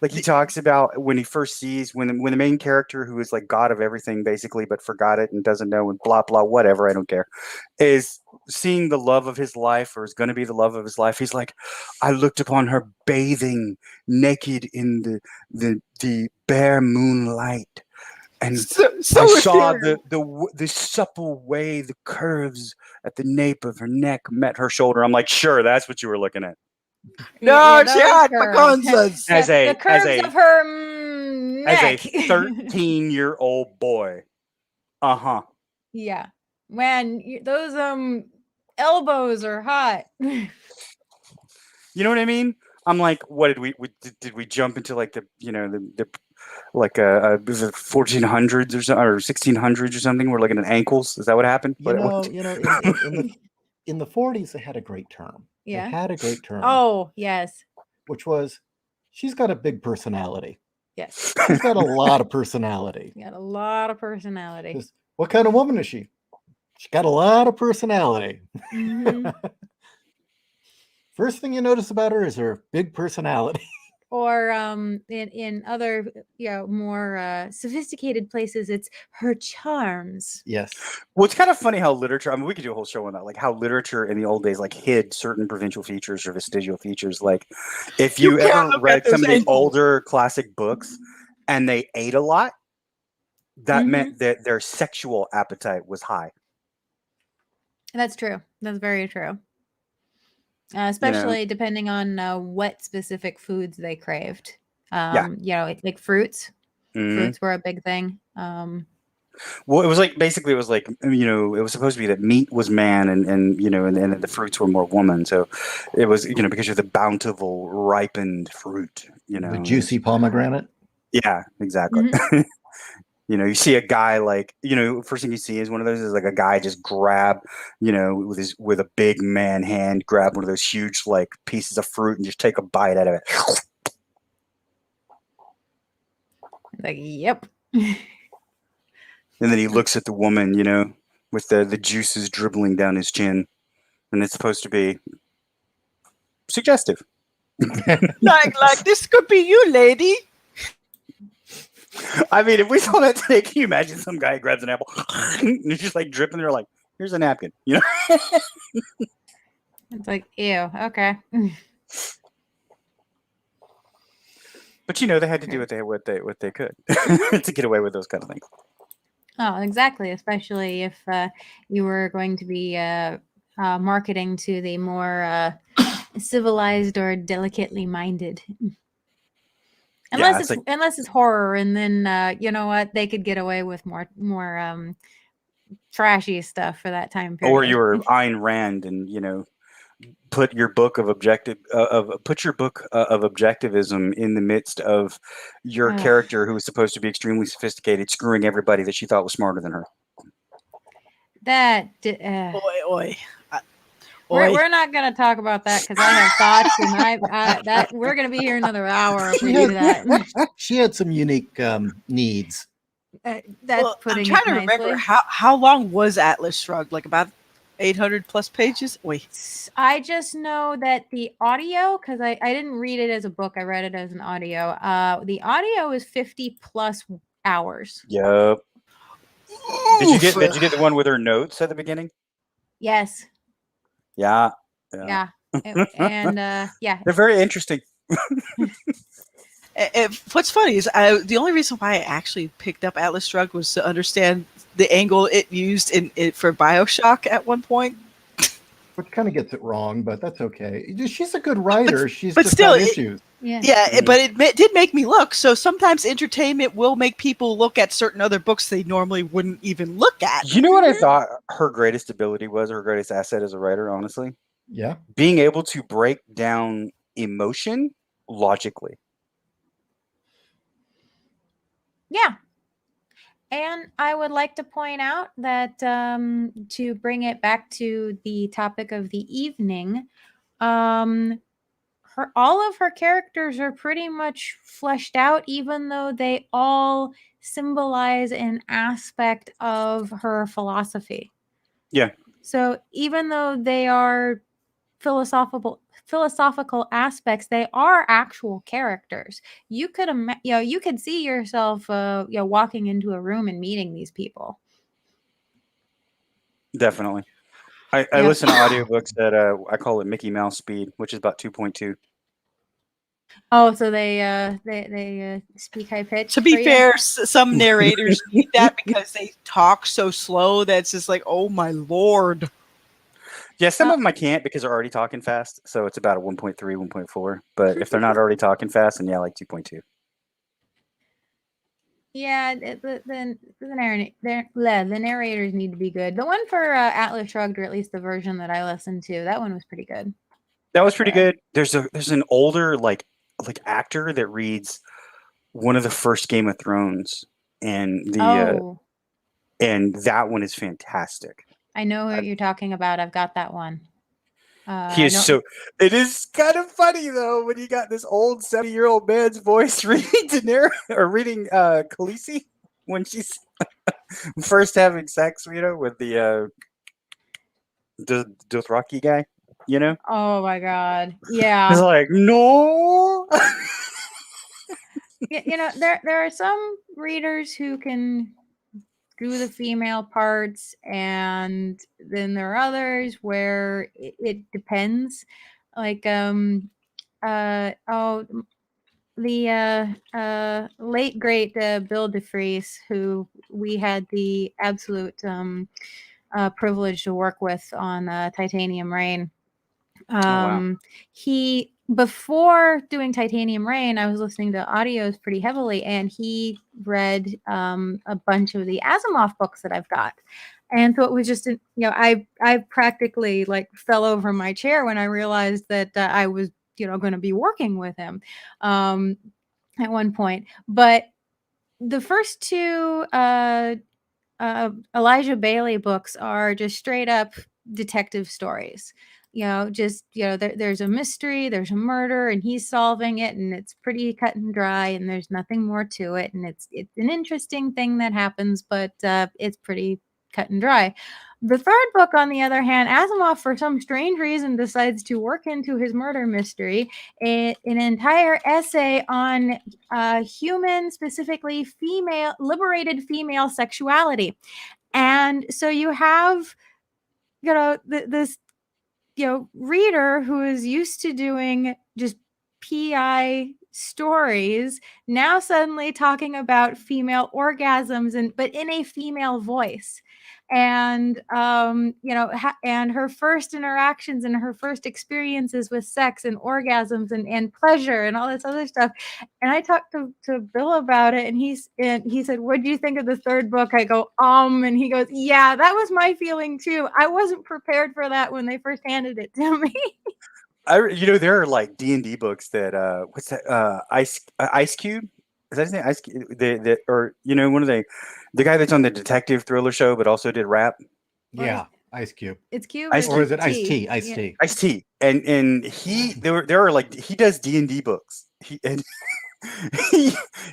Like he talks about when he first sees when the main character who is like god of everything basically, but forgot it and doesn't know and blah blah whatever, I don't care, is seeing the love of his life or is going to be the love of his life. He's like, I looked upon her bathing naked in the bare moonlight. And So I saw ethereal. the supple way the curves at the nape of her neck met her shoulder. I'm like, sure, that's what you were looking at. No, those she had curves. pecanzas. As The curves of her as a neck. 13-year-old boy. Uh-huh. Yeah, man, those elbows are hot. You know what I mean? I'm like, what did we jump into like the the like was it 1400s or something or 1600s or something? We're looking at ankles. Is that what happened? You know, in the 40s, they had a great term. Yeah. They had a great term. Oh, yes. Which was, she's got a big personality. Yes. She's got a lot of personality. Got a lot of personality. 'Cause what kind of woman is she? She's got a lot of personality. Mhm. First thing you notice about her is her big personality. Or in other more sophisticated places, it's her charms. Yes. Well, it's kind of funny how literature, I mean, we could do a whole show on that, like how literature in the old days, like hid certain provincial features or vestigial features. Like if You you can't ever look read at those some of the ankles. older classic books and they ate a lot, that Mhm. meant that their sexual appetite was high. That's true. That's very true. Especially depending on what specific foods they craved. Like fruits. Mhm. Fruits were a big thing. Well, it was like basically it was like it was supposed to be that meat was man and the fruits were more woman. So it was because you're the bountiful ripened fruit. The juicy pomegranate. Yeah, exactly. Mhm. You see a guy like first thing you see is one of those is like a guy just grab with a big man hand grab one of those huge like pieces of fruit and just take a bite out of it. Like, yep. And then he looks at the woman, with the juices dribbling down his chin. And it's supposed to be suggestive. like this could be you, lady. I mean, if we saw that today, can you imagine some guy grabs an apple and it's just like dripping there like, here's a napkin, It's like, ew, okay. But they had to do what they could to get away with those kind of things. Oh, exactly. Especially if you were going to be marketing to the more civilized or delicately minded. Unless it's horror, and then you know what, they could get away with more trashy stuff for that time period. Or you were Ayn Rand and put your book of objectivism in the midst of your character who was supposed to be extremely sophisticated, screwing everybody that she thought was smarter than her. That Oi. Oi. We're not gonna talk about that because I have thoughts, and that we're gonna be here another hour if we do that. She had some unique needs. That's Well, I'm putting trying it to remember nicely. how long was Atlas Shrugged? Like about 800 plus pages? Wait. I just know that the audio, because I didn't read it as a book, I read it as an audio. The audio is 50 plus hours. Yep. Did you get the one with her notes at the beginning? Yes. Yeah. Yeah. And yeah. They're very interesting. What's funny is the only reason why I actually picked up Atlas Shrugged was to understand the angle it used in it for BioShock at one point. Which kind of gets it wrong, but that's okay. She's a good writer. She's but just still, got issues. Yeah. Yeah, but it did make me look. So sometimes entertainment will make people look at certain other books they normally wouldn't even look at. You know what I thought her greatest ability was, her greatest asset as a writer, honestly? Yeah. Being able to break down emotion logically. Yeah. And I would like to point out that to bring it back to the topic of the evening, all of her characters are pretty much fleshed out, even though they all symbolize an aspect of her philosophy. Yeah. So even though they are philosophical aspects, they are actual characters. You could you could see yourself walking into a room and meeting these people. Definitely. I listen to audiobooks at I call it Mickey Mouse speed, which is about 2.2. Oh, so they speak high pitch. To be fair, some narrators need that because they talk so slow that's just like, oh my lord. Yeah, some of them I can't because they're already talking fast. So it's about a 1.3, 1.4. But if they're not already talking fast, then yeah, like 2.2. Yeah, the narrators need to be good. The one for Atlas Shrugged, or at least the version that I listened to, that one was pretty good. That was pretty good. There's an older like actor that reads one of the first Game of Thrones, and and that one is fantastic. I know what you're talking about. I've got that one. He is so. It is kind of funny though when you got this old 70-year-old man's voice reading Daenerys or reading Khaleesi when she's first having sex, with the Dothraki guy, Oh my god! Yeah, it's like no. there are some readers who can do the female parts, and then there are others where it depends. Like the late great Bill DeFries, who we had the absolute privilege to work with on Titanium Rain. Wow. He, before doing Titanium Rain, I was listening to audios pretty heavily, and he read a bunch of the Asimov books that I've got. And so it was just, I practically like fell over my chair when I realized that I was, going to be working with him at one point. But the first two Elijah Bailey books are just straight up detective stories. There's a mystery, there's a murder, and he's solving it, and it's pretty cut and dry, and there's nothing more to it, and it's an interesting thing that happens, but it's pretty cut and dry. The third book, on the other hand, Asimov, for some strange reason, decides to work into his murder mystery an entire essay on human, specifically female, liberated female sexuality. And so you have, this, reader who is used to doing just PI stories now suddenly talking about female orgasms, but in a female voice. And and her first interactions and her first experiences with sex and orgasms and pleasure and all this other stuff. And I talked to Bill about it, and he said, "What do you think of the third book?" I go, and he goes, "Yeah, that was my feeling too. I wasn't prepared for that when they first handed it to me." There are like D&D books that what's that Ice Cube, is that his name? Ice Cube, one of the guy that's on the detective thriller show but also did rap. Yeah. Ice Cube. It's Cube, Ice Or is it Ice T? T? Ice Yeah. T. Ice-T, and there are like he does D&D books. He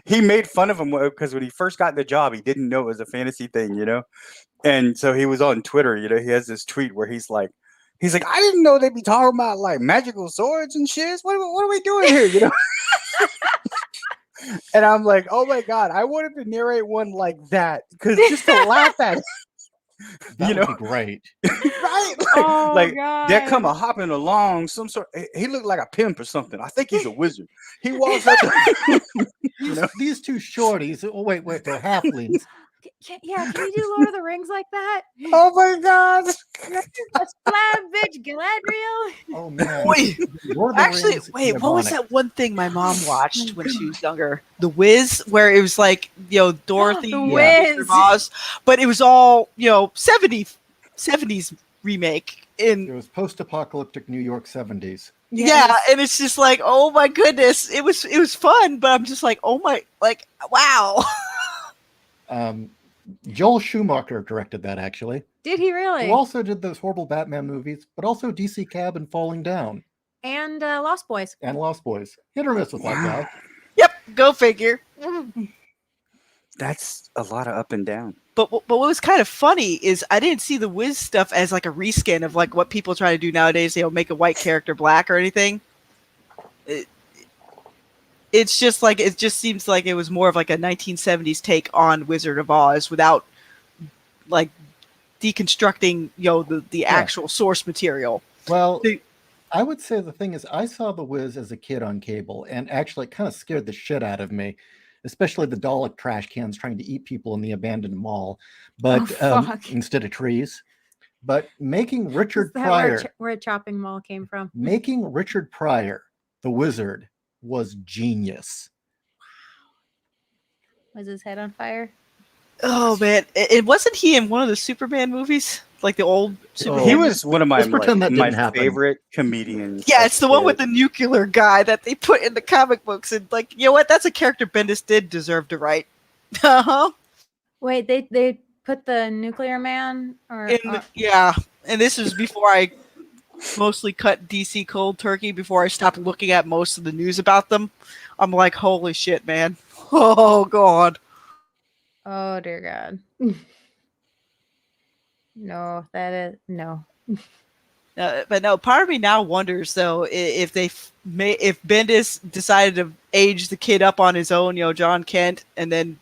he made fun of him because when he first got the job, he didn't know it was a fantasy thing, and so he was on Twitter. He has this tweet where he's like, I didn't know they'd be talking about like magical swords and shit. What are we doing here? And I'm like, oh my god, I wanted to narrate one like that because just to laugh at it, That would be great. right? Oh Like god. there come a hopping along some sort. He looked like a pimp or something. I think he's a wizard. He walks up. These two shorties. Oh wait, they're halflings. Can you do Lord of the Rings like that? Oh my god! A Slavich Galadriel? Oh man. Wait, Lord of the actually, Rings wait. What was demonic. that one thing my mom watched when she was younger? The Wiz, where it was like Dorothy, The Wizard of Wiz. Oz, but it was all 70s remake. It was post-apocalyptic New York 70s. Yeah, and it's just like, oh my goodness, it was fun, but I'm just like, oh my, like, wow. Joel Schumacher directed that, actually. Did he really? Who also did those horrible Batman movies, but also DC Cab and Falling Down And Lost Boys. and Lost Boys. Hit or miss with that guy. Yep, go figure. That's a lot of up and down. But what was kind of funny is I didn't see the Wiz stuff as like a reskin of like what people try to do nowadays. Make a white character black or anything. It's just like, it just seems like it was more of like a 1970s take on Wizard of Oz without like deconstructing the actual source material. Well, I would say the thing is, I saw The Wiz as a kid on cable, and actually it kind of scared the shit out of me, especially the Dalek trash cans trying to eat people in the abandoned mall, but instead of trees. But making Richard Pryor, where Chopping Mall came from. making Richard Pryor the Wizard was genius. Was his head on fire? Oh man, it wasn't he in one of the Superman movies, like the old Superman? He was one of my Let's pretend that my didn't happen. favorite comedians. Yeah, it's the one with the nuclear guy that they put in the comic books, and like, you know what? That's a character Bendis did deserve to write. Uh-huh. Wait, they put the nuclear man Yeah, and this was before I mostly cut DC cold turkey, before I stopped looking at most of the news about them. I'm like, holy shit, man. Oh god. Oh dear God. No, that is no. But no, part of me now wonders though if if Bendis decided to age the kid up on his own, John Kent, and then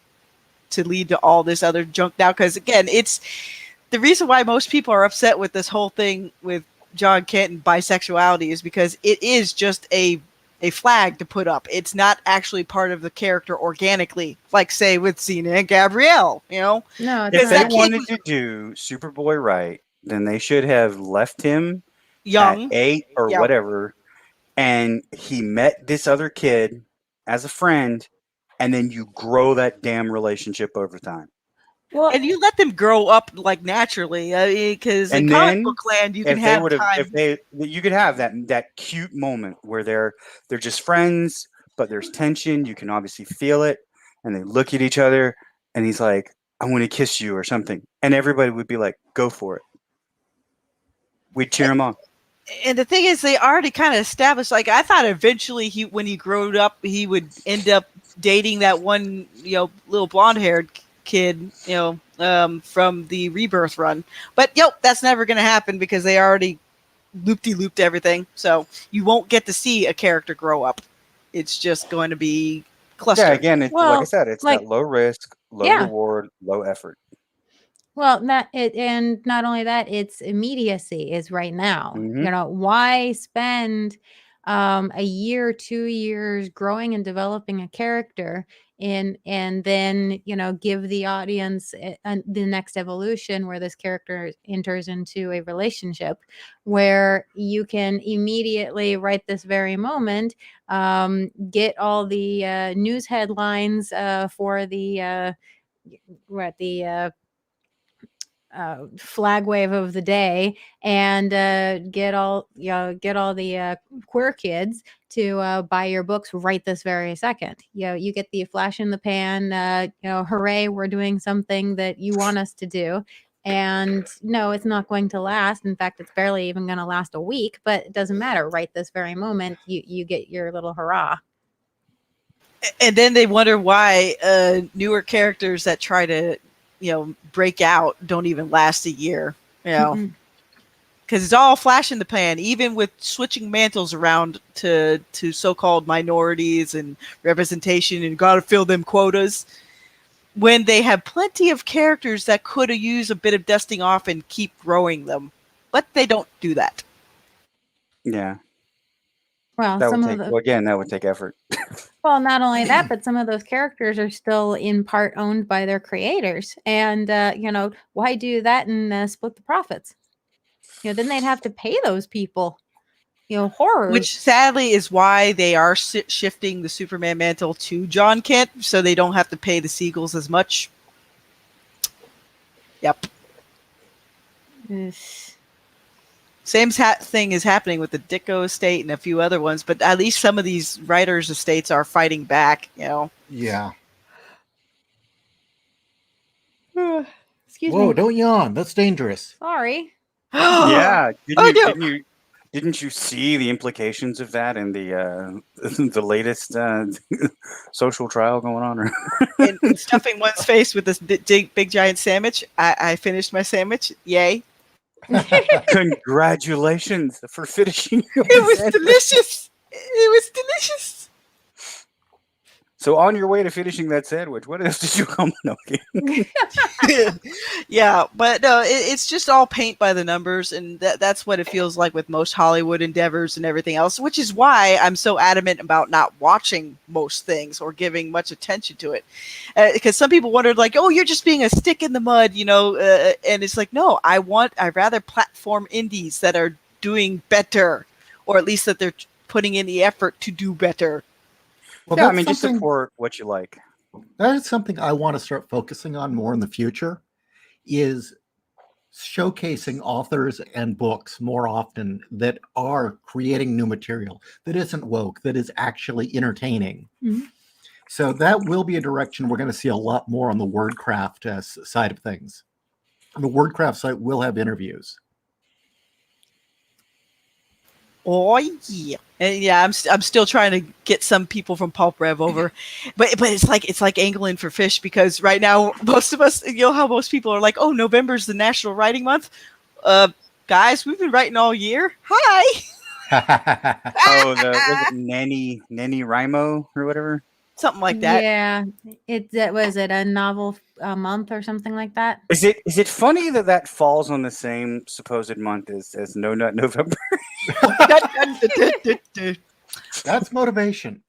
to lead to all this other junk now, because again, it's the reason why most people are upset with this whole thing with John Kent and bisexuality is because it is just a flag to put up. It's not actually part of the character organically, like say with Xena and Gabrielle, No, it's if not. they wanted to do Superboy right, then they should have left him young. at 8 or whatever, and he met this other kid as a friend, and then you grow that damn relationship over time. Well, And you let them grow up like naturally, because in comic book land you can have time. You could have that cute moment where they're just friends, but there's tension. You can obviously feel it, and they look at each other, and he's like, "I want to kiss you" or something, and everybody would be like, "Go for it." We'd cheer him on. And the thing is, they already kind of established. Like, I thought eventually when he grew up, he would end up dating that one, little blonde-haired kid, from the Rebirth run. But that's never going to happen because they already looped everything. So you won't get to see a character grow up. It's just going to be clustered. Yeah, again, like I said, it's that low risk, low reward, low effort. Well, not only that, it's immediacy is right now. Mm-hmm. Why spend a year, 2 years growing and developing a character and then give the audience the next evolution where this character enters into a relationship where you can immediately, right this very moment, get all the news headlines for the flag wave of the day and get all the queer kids to buy your books right this very second. You get the flash in the pan, hooray, we're doing something that you want us to do. And no, it's not going to last. In fact, it's barely even going to last a week, but it doesn't matter. Right this very moment, you get your little hurrah. And then they wonder why newer characters that try to, break out don't even last a year. Because it's all flash in the pan, even with switching mantles around to so-called minorities and representation, and got to fill them quotas. When they have plenty of characters that could have used a bit of dusting off and keep growing them, but they don't do that. Yeah. Well, That would take effort. Well, not only that, but some of those characters are still in part owned by their creators. And, why do that and split the profits? Then they'd have to pay those people, horror. Which sadly is why they are shifting the Superman mantle to John Kent, so they don't have to pay the Siegels as much. Yep. Same thing is happening with the Ditko estate and a few other ones, but at least some of these writers' estates are fighting back, Yeah. Excuse Whoa, me. don't yawn. That's dangerous. Sorry. Yeah. No. Didn't you see the implications of that in the the latest social trial going on? And stuffing one's face with this big giant sandwich. I finished my sandwich. Yay. Congratulations for finishing. It was delicious. It was delicious. So on your way to finishing that sandwich, what else did you come? No, Yeah, but no, it's just all paint by the numbers, and that's what it feels like with most Hollywood endeavors and everything else, which is why I'm so adamant about not watching most things or giving much attention to it. Because some people wondered, like, oh, you're just being a stick in the mud, and it's like, no, I rather platform indies that are doing better, or at least that they're putting in the effort to do better. Well, yeah, I mean, just support what you like. That is something I want to start focusing on more in the future, is showcasing authors and books more often that are creating new material, that isn't woke, that is actually entertaining. Mm-hmm. So that will be a direction we're going to see a lot more on the WordCraft side of things. The WordCraft site will have interviews. Oh yeah, and yeah. I'm still trying to get some people from Pulp Rev over, but it's like angling for fish, because right now most of us, how most people are like, oh, November's the National Writing Month. Guys, we've been writing all year. Hi. Oh, was it NaNoWriMo or whatever? Something like that. Yeah, was it a novel a month or something like that? Is it funny that falls on the same supposed month as No Nut November? That's motivation.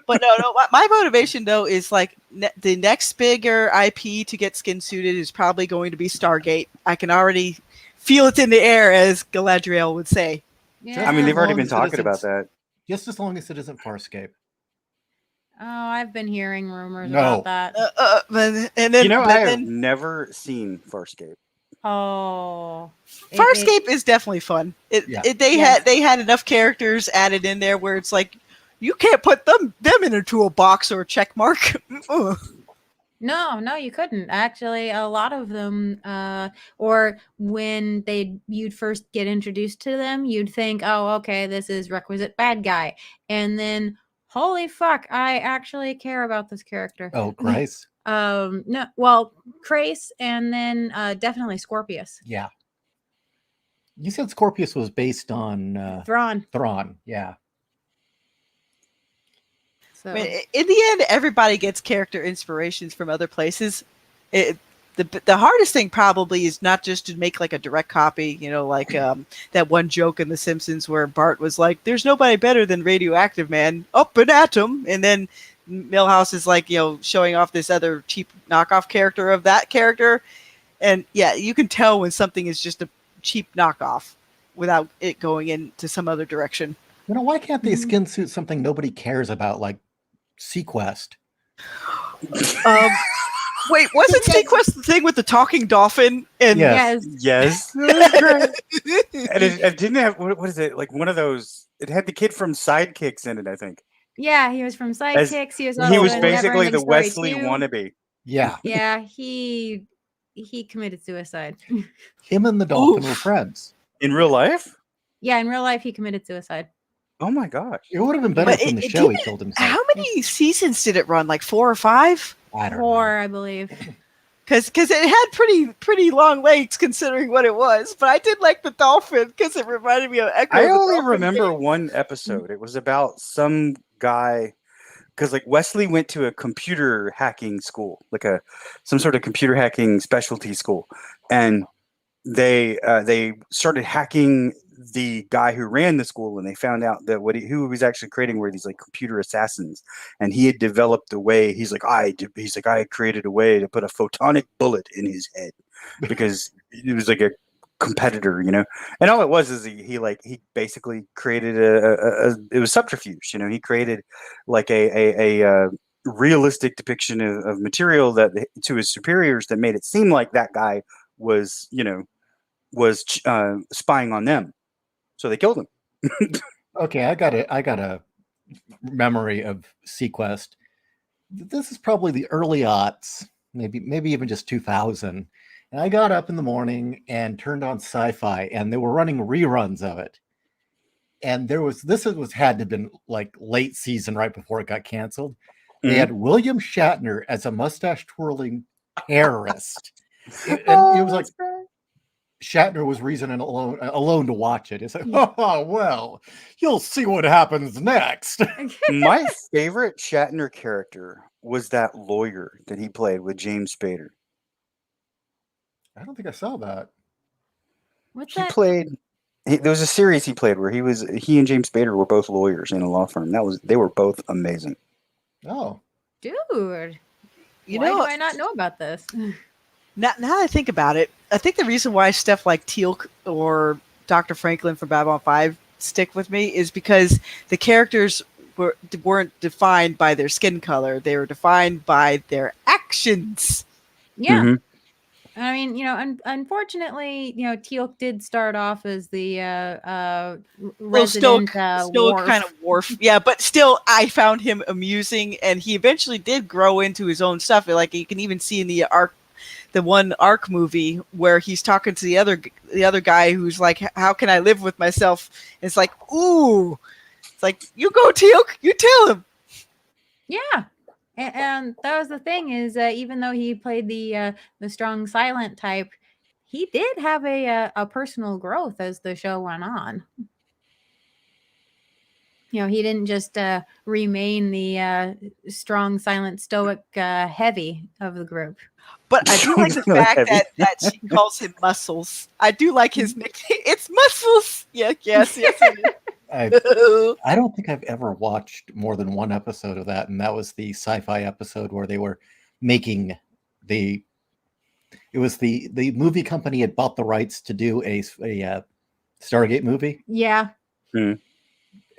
But no, my motivation though is like the next bigger IP to get skin suited is probably going to be Stargate. I can already feel it in the air, as Galadriel would say. Yeah. I mean, they've already been talking about that. Just as long as it isn't Farscape. Oh, I've been hearing rumors about that. I have never seen Farscape. Oh, Farscape is definitely fun. They had enough characters added in there where it's like, you can't put them into a box or a check mark. No, you couldn't. Actually, a lot of them, or when you'd first get introduced to them, you'd think, oh, okay, this is requisite bad guy. And then, holy fuck, I actually care about this character. Oh, Christ. No, well, Krace, and then definitely Scorpius. Yeah. You said Scorpius was based on Thrawn. Thrawn, yeah. So. I mean, in the end, everybody gets character inspirations from other places. The hardest thing probably is not just to make like a direct copy, like that one joke in The Simpsons where Bart was like, "There's nobody better than Radioactive Man, up an atom," and then Milhouse is like, showing off this other cheap knockoff character of that character, and yeah, you can tell when something is just a cheap knockoff without it going into some other direction. Why can't they skin suit something nobody cares about, like Sequest? Wait, wasn't Sequest the thing with the talking dolphin? And yes. And it didn't have, what is it, like one of those? It had the kid from Sidekicks in it, I think. Yeah, he was from Sidekicks. He was basically the Wesley wannabe. Yeah. Yeah, he he committed suicide. Him and the dolphin were Oof. friends. In real life? Yeah, in real life, he committed suicide. Oh my gosh. It would have been better But if in the it show he didn't- killed himself. How many seasons did it run? Like 4 or 5? I don't know. 4, I believe. Because it had pretty long legs considering what it was. But I did like the dolphin because it reminded me of Echo. I the only dolphin remember game. one episode. It was about some guy, because like Wesley went to a computer hacking school, like some sort of computer hacking specialty school, and they started hacking the guy who ran the school, and they found out that who he was actually creating were these like computer assassins, and he had developed a way. He's like I had created a way to put a photonic bullet in his head because it was like a competitor, you know. And all it was is he basically created it was subterfuge, you know. He created like a realistic depiction of material that to his superiors that made it seem like that guy was, you know, spying on them, so they killed him. Okay, I got a memory of Sequest. This is probably the early aughts, maybe even just 2000. And I got up in the morning and turned on Sci-Fi, and they were running reruns of it. And this had to have been like late season, right before it got canceled. They had William Shatner as a mustache twirling terrorist. It was like Shatner was reasoning alone to watch it. It's like, oh, well, you'll see what happens next. My favorite Shatner character was that lawyer that he played with James Spader. I don't think I saw that. What's He that? played. There was a series he played where he and James Spader were both lawyers in a law firm. They were both amazing. Oh, Dude, You why know, do I not know about this? now that I think about it, I think the reason why stuff like Teal'c or Dr. Franklin from Babylon 5 stick with me is because the characters weren't defined by their skin color. They were defined by their actions. Yeah. Mhm. I mean, you know, unfortunately, you know, Teal'c did start off as the resident still Worf. kind of Worf. Yeah, but still, I found him amusing, and he eventually did grow into his own stuff. Like you can even see in the one Arc movie where he's talking to the other guy who's like, "How can I live with myself?" And it's like, ooh, it's like, you go, Teal'c, you tell him. Yeah. And that was the thing is even though he played the strong silent type, he did have a personal growth as the show went on. You know, he didn't just remain the strong silent stoic heavy of the group. But I do like the fact that she calls him Muscles. I do like his nickname. It's Muscles. Yeah, yes. I don't think I've ever watched more than one episode of that, and that was the Sci-Fi episode where they were making it was the movie company had bought the rights to do a Stargate movie. Yeah.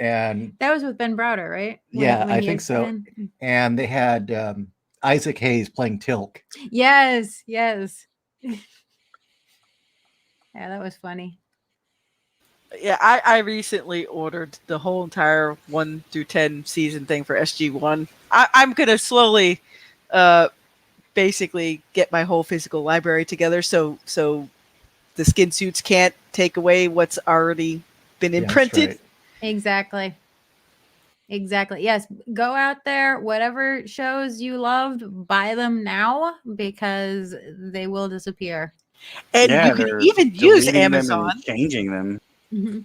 And that was with Ben Browder, right? When I think so. And they had Isaac Hayes playing Teal'c. Yes. Yeah, that was funny. Yeah, I recently ordered the whole entire 1 through 10 season thing for SG1. I'm going to slowly basically get my whole physical library together so the skin suits can't take away what's already been imprinted. Right. Exactly. Yes. Go out there, whatever shows you loved, buy them now because they will disappear. And you can even use Amazon. Changing them. Mm-hmm.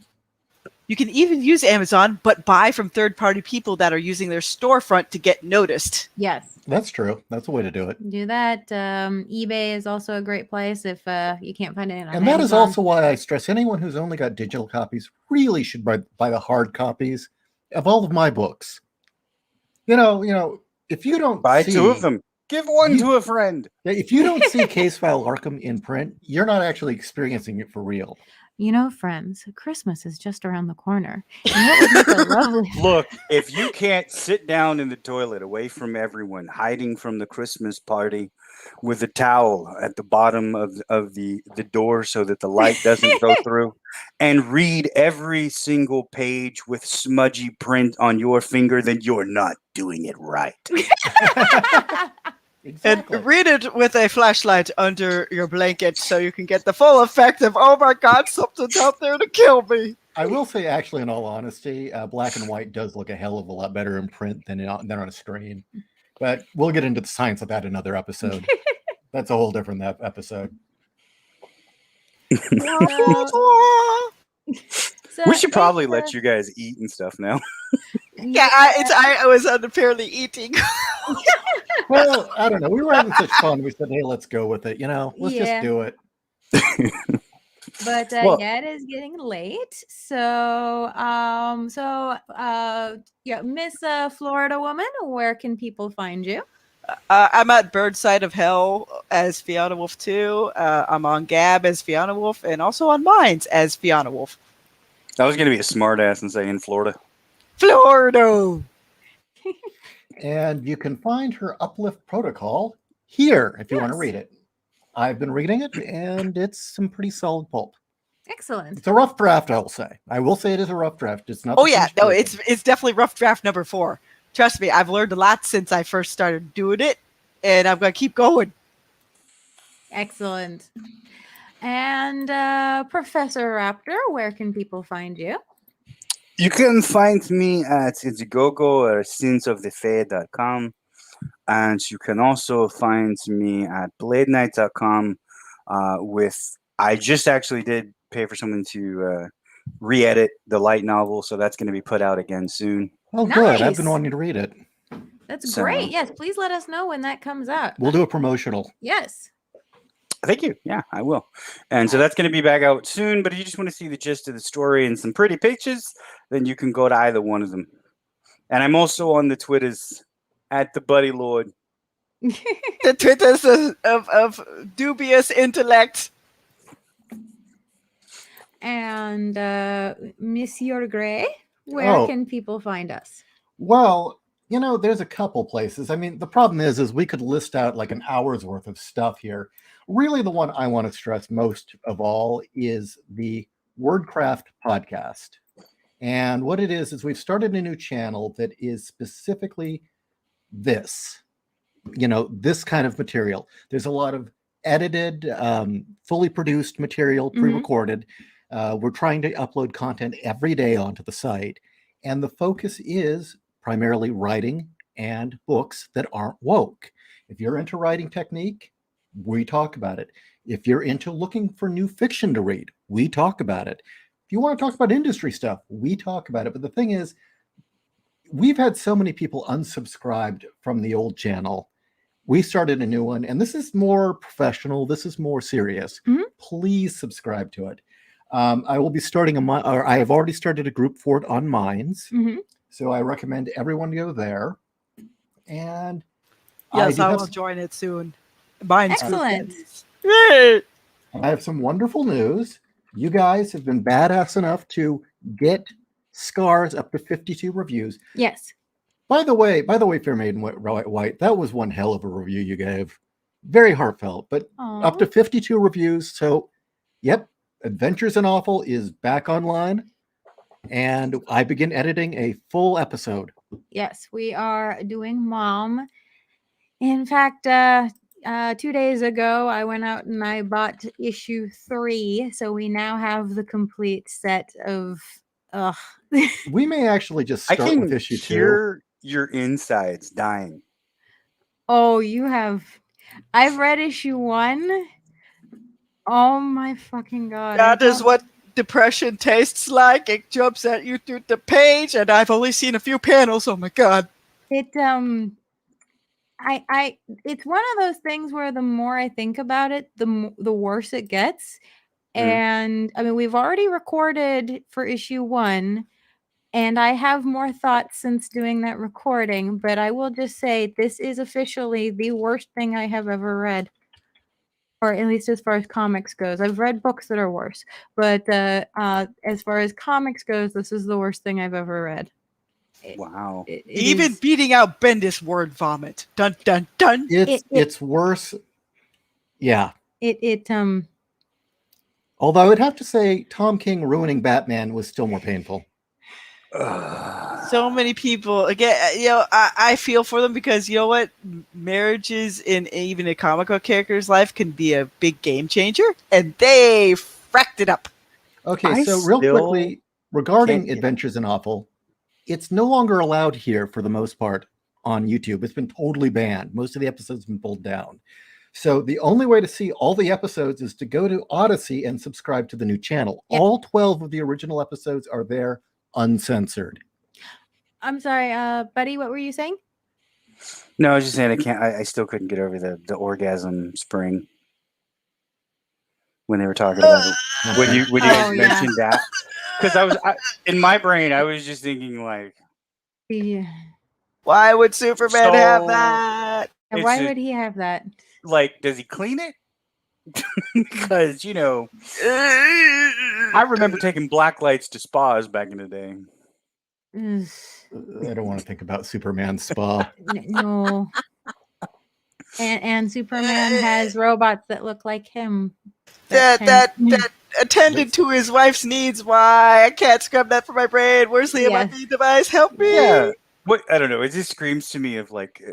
You can even use Amazon, but buy from third-party people that are using their storefront to get noticed. Yes. That's true. That's a way to do it. Do that. eBay is also a great place if you can't find it on And that Amazon. is also why I stress anyone who's only got digital copies really should buy the hard copies of all of my books. You know, if you don't buy 2 of them, give one to a friend. If you don't see Case File Arkham in print, you're not actually experiencing it for real. You know, friends, Christmas is just around the corner. And what would make a lovely... Look, if you can't sit down in the toilet away from everyone, hiding from the Christmas party with a towel at the bottom of the door so that the light doesn't go through, and read every single page with smudgy print on your finger, then you're not doing it right. Exactly. And read it with a flashlight under your blanket so you can get the full effect of, oh my god, something's out there to kill me. I will say, actually, in all honesty, black and white does look a hell of a lot better in print than on a screen. But we'll get into the science of that in another episode. That's a whole different episode. So We should probably it's, let you guys eat and stuff now. Yeah, I was apparently eating. Well, I don't know. We were having such fun. We said, hey, let's go with it. Let's Yeah. just do it. But Well- yeah, it is getting late. So, yeah, Miss Florida woman, where can people find you? I'm at Birdside of Hell as Fianna Wolf 2. I'm on Gab as Fianna Wolf, and also on Minds as Fianna Wolf. I was going to be a smartass and say in Florida. Florida! And you can find her Uplift protocol here if you want to Yes. read it. I've been reading it, and it's some pretty solid pulp. Excellent. It's a rough draft, I will say. I will say it is a rough draft. It's not. Oh the yeah, finished no, version. it's definitely rough draft number 4. Trust me, I've learned a lot since I first started doing it, and I'm gonna keep going. Excellent. And Professor Raptor, where can people find you? You can find me at Indiegogo or sinsofthefae.com. And you can also find me at bladenight.com I just actually did pay for someone to re-edit the light novel, so that's going to be put out again soon. Oh, good. I've Nice. been wanting to read it. That's So- great. Yes, please let us know when that comes out. We'll do a promotional. Yes. Thank you. Yeah, I will. And so that's going to be back out soon, but if you just want to see the gist of the story and some pretty pictures, then you can go to either one of them. And I'm also on the Twitters at the Buddy Lord. The Twitters of dubious intellect. And Monsieur Gray, where Oh. can people find us? Well, there's a couple places. I mean, the problem is we could list out like an hour's worth of stuff here. Really, the one I want to stress most of all is the WordCraft podcast. And what it is we've started a new channel that is specifically this kind of material. There's a lot of edited, fully produced material, pre-recorded. We're trying to upload content every day onto the site. And the focus is primarily writing and books that aren't woke. If you're into writing technique, we talk about it. If you're into looking for new fiction to read, we talk about it. If you want to talk about industry stuff, we talk about it. But the thing is, we've had so many people unsubscribed from the old channel. We started a new one, and this is more professional. This is more serious. Mhm. Please subscribe to it. I will be starting I have already started a group for it on Minds. Mhm. So I recommend everyone go there. And Yes, do I have will join it soon. Mine's Excellent. Yay! I have some wonderful news. You guys have been badass enough to get Scars up to 52 reviews. Yes. By the way, Fair Maiden White, that was one hell of a review you gave. Very heartfelt, but up to 52 reviews. So, yep, Adventures in Awful is back online, and I begin editing a full episode. Yes, we are doing Mom. In fact, 2 days ago, I went out and I bought issue 3. So we now have the complete set of. Ugh. We may actually just I start can with issue 2. hear your insides dying. Oh, you have. I've read issue 1. Oh my fucking god. I That is don't- what depression tastes like. It jumps at you through the page, and I've only seen a few panels. Oh my god. It it's one of those things where the more I think about it, the worse it gets. And I mean, we've already recorded for issue 1, and I have more thoughts since doing that recording, but I will just say this is officially the worst thing I have ever read. Or at least as far as comics goes. I've read books that are worse, but as far as comics goes, this is the worst thing I've ever read. Wow. It Even is- beating out Bendis word vomit. Dun dun dun. It's worse. Yeah. it Although I'd have to say Tom King ruining Batman was still more painful. So many people again. I feel for them because you know what, marriages in even a comic book character's life can be a big game changer, and they fracked it up. Okay, I so real still quickly, regarding can't get it. Adventures in Awful, it's no longer allowed here for the most part on YouTube. It's been totally banned. Most of the episodes have been pulled down. So the only way to see all the episodes is to go to Odyssey and subscribe to the new channel. Yep. All 12 of the original episodes are there uncensored. I'm sorry, buddy. What were you saying? No, I was just saying I still couldn't get over the orgasm spring when they were talking about it. When you Oh, guys yeah. mentioned that, because in my brain I was just thinking like, Yeah. Why would Superman have So- that? And It's why just- would he have that? like, does he clean it? Because I remember taking black lights to spas back in the day. Ugh, I don't want to think about Superman's spa. no. And Superman has robots that look like him. that attended to his wife's needs. Why I can't scrub that from my brain? Where's the Yes. MIB device? Help me! Yeah, what I don't know. It just screams to me of like,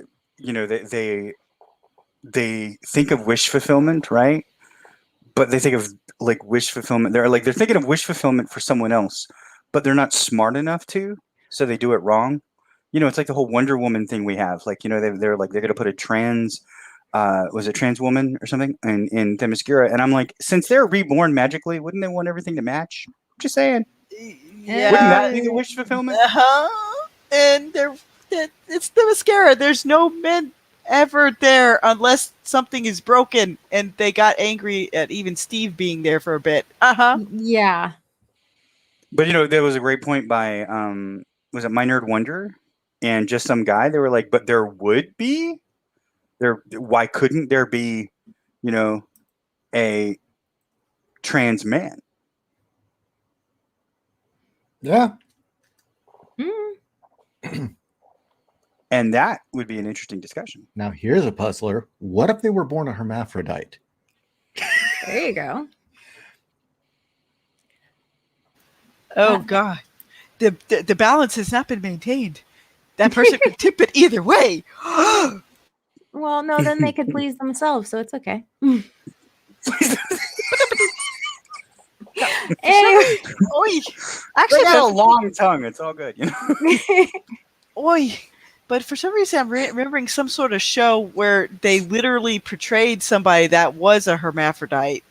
they think of wish fulfillment, right? But they think of like wish fulfillment. They're thinking of wish fulfillment for someone else, but they're not smart enough to, so they do it wrong. It's like the whole Wonder Woman thing we have. Like, they're like they're gonna put a trans, was it trans woman or something in Themyscira, and I'm like, since they're reborn magically, wouldn't they want everything to match? Just saying. Yeah. Wouldn't that be the wish fulfillment? And it's the mascara. There's no men ever there unless something is broken, and they got angry at even Steve being there for a bit. Yeah. But there was a great point by was it My Nerd Wonder and just some guy. They were like, but there would be why couldn't there be, a trans man? Yeah. Mm. And that would be an interesting discussion. Now here's a puzzler. What if they were born a hermaphrodite? There you go. Oh God, the balance has not been maintained. That person could tip it either way. Well, no, then they could please themselves, so it's okay. Anyway. Oi. Actually, Actually, got a long tongue. It's all good, Oi. But for some reason, I'm remembering some sort of show where they literally portrayed somebody that was a hermaphrodite.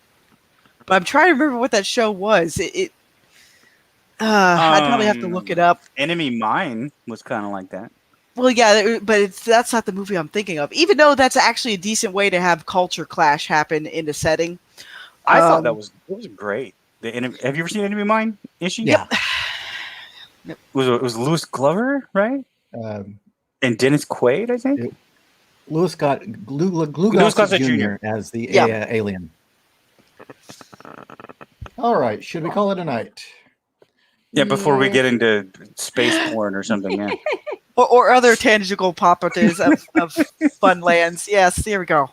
But I'm trying to remember what that show was. I'd probably have to look it up. Enemy Mine was kind of like that. Well, yeah, but that's not the movie I'm thinking of. Even though that's actually a decent way to have culture clash happen in a setting. I thought that was great. Have you ever seen Enemy Mine? Issue? Yeah. It was Louis Glover, right? And Dennis Quaid, I think. Louis Gossett Gossett Jr. Jr. as the Yeah. alien. All right, should we call it a night? Yeah, before we Yeah. get into space porn or something. Yeah. Or other tangible properties of fun lands. Yes, here we go.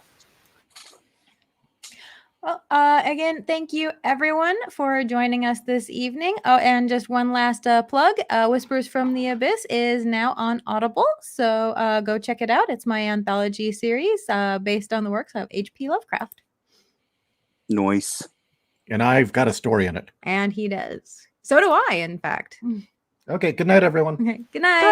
Well, again, thank you everyone for joining us this evening. Oh, and just one last plug. Whispers from the Abyss is now on Audible, so go check it out. It's my anthology series based on the works of H.P. Lovecraft. Noise. And I've got a story in it. And he does. So do I, in fact. Okay, good night, everyone. Okay, good night.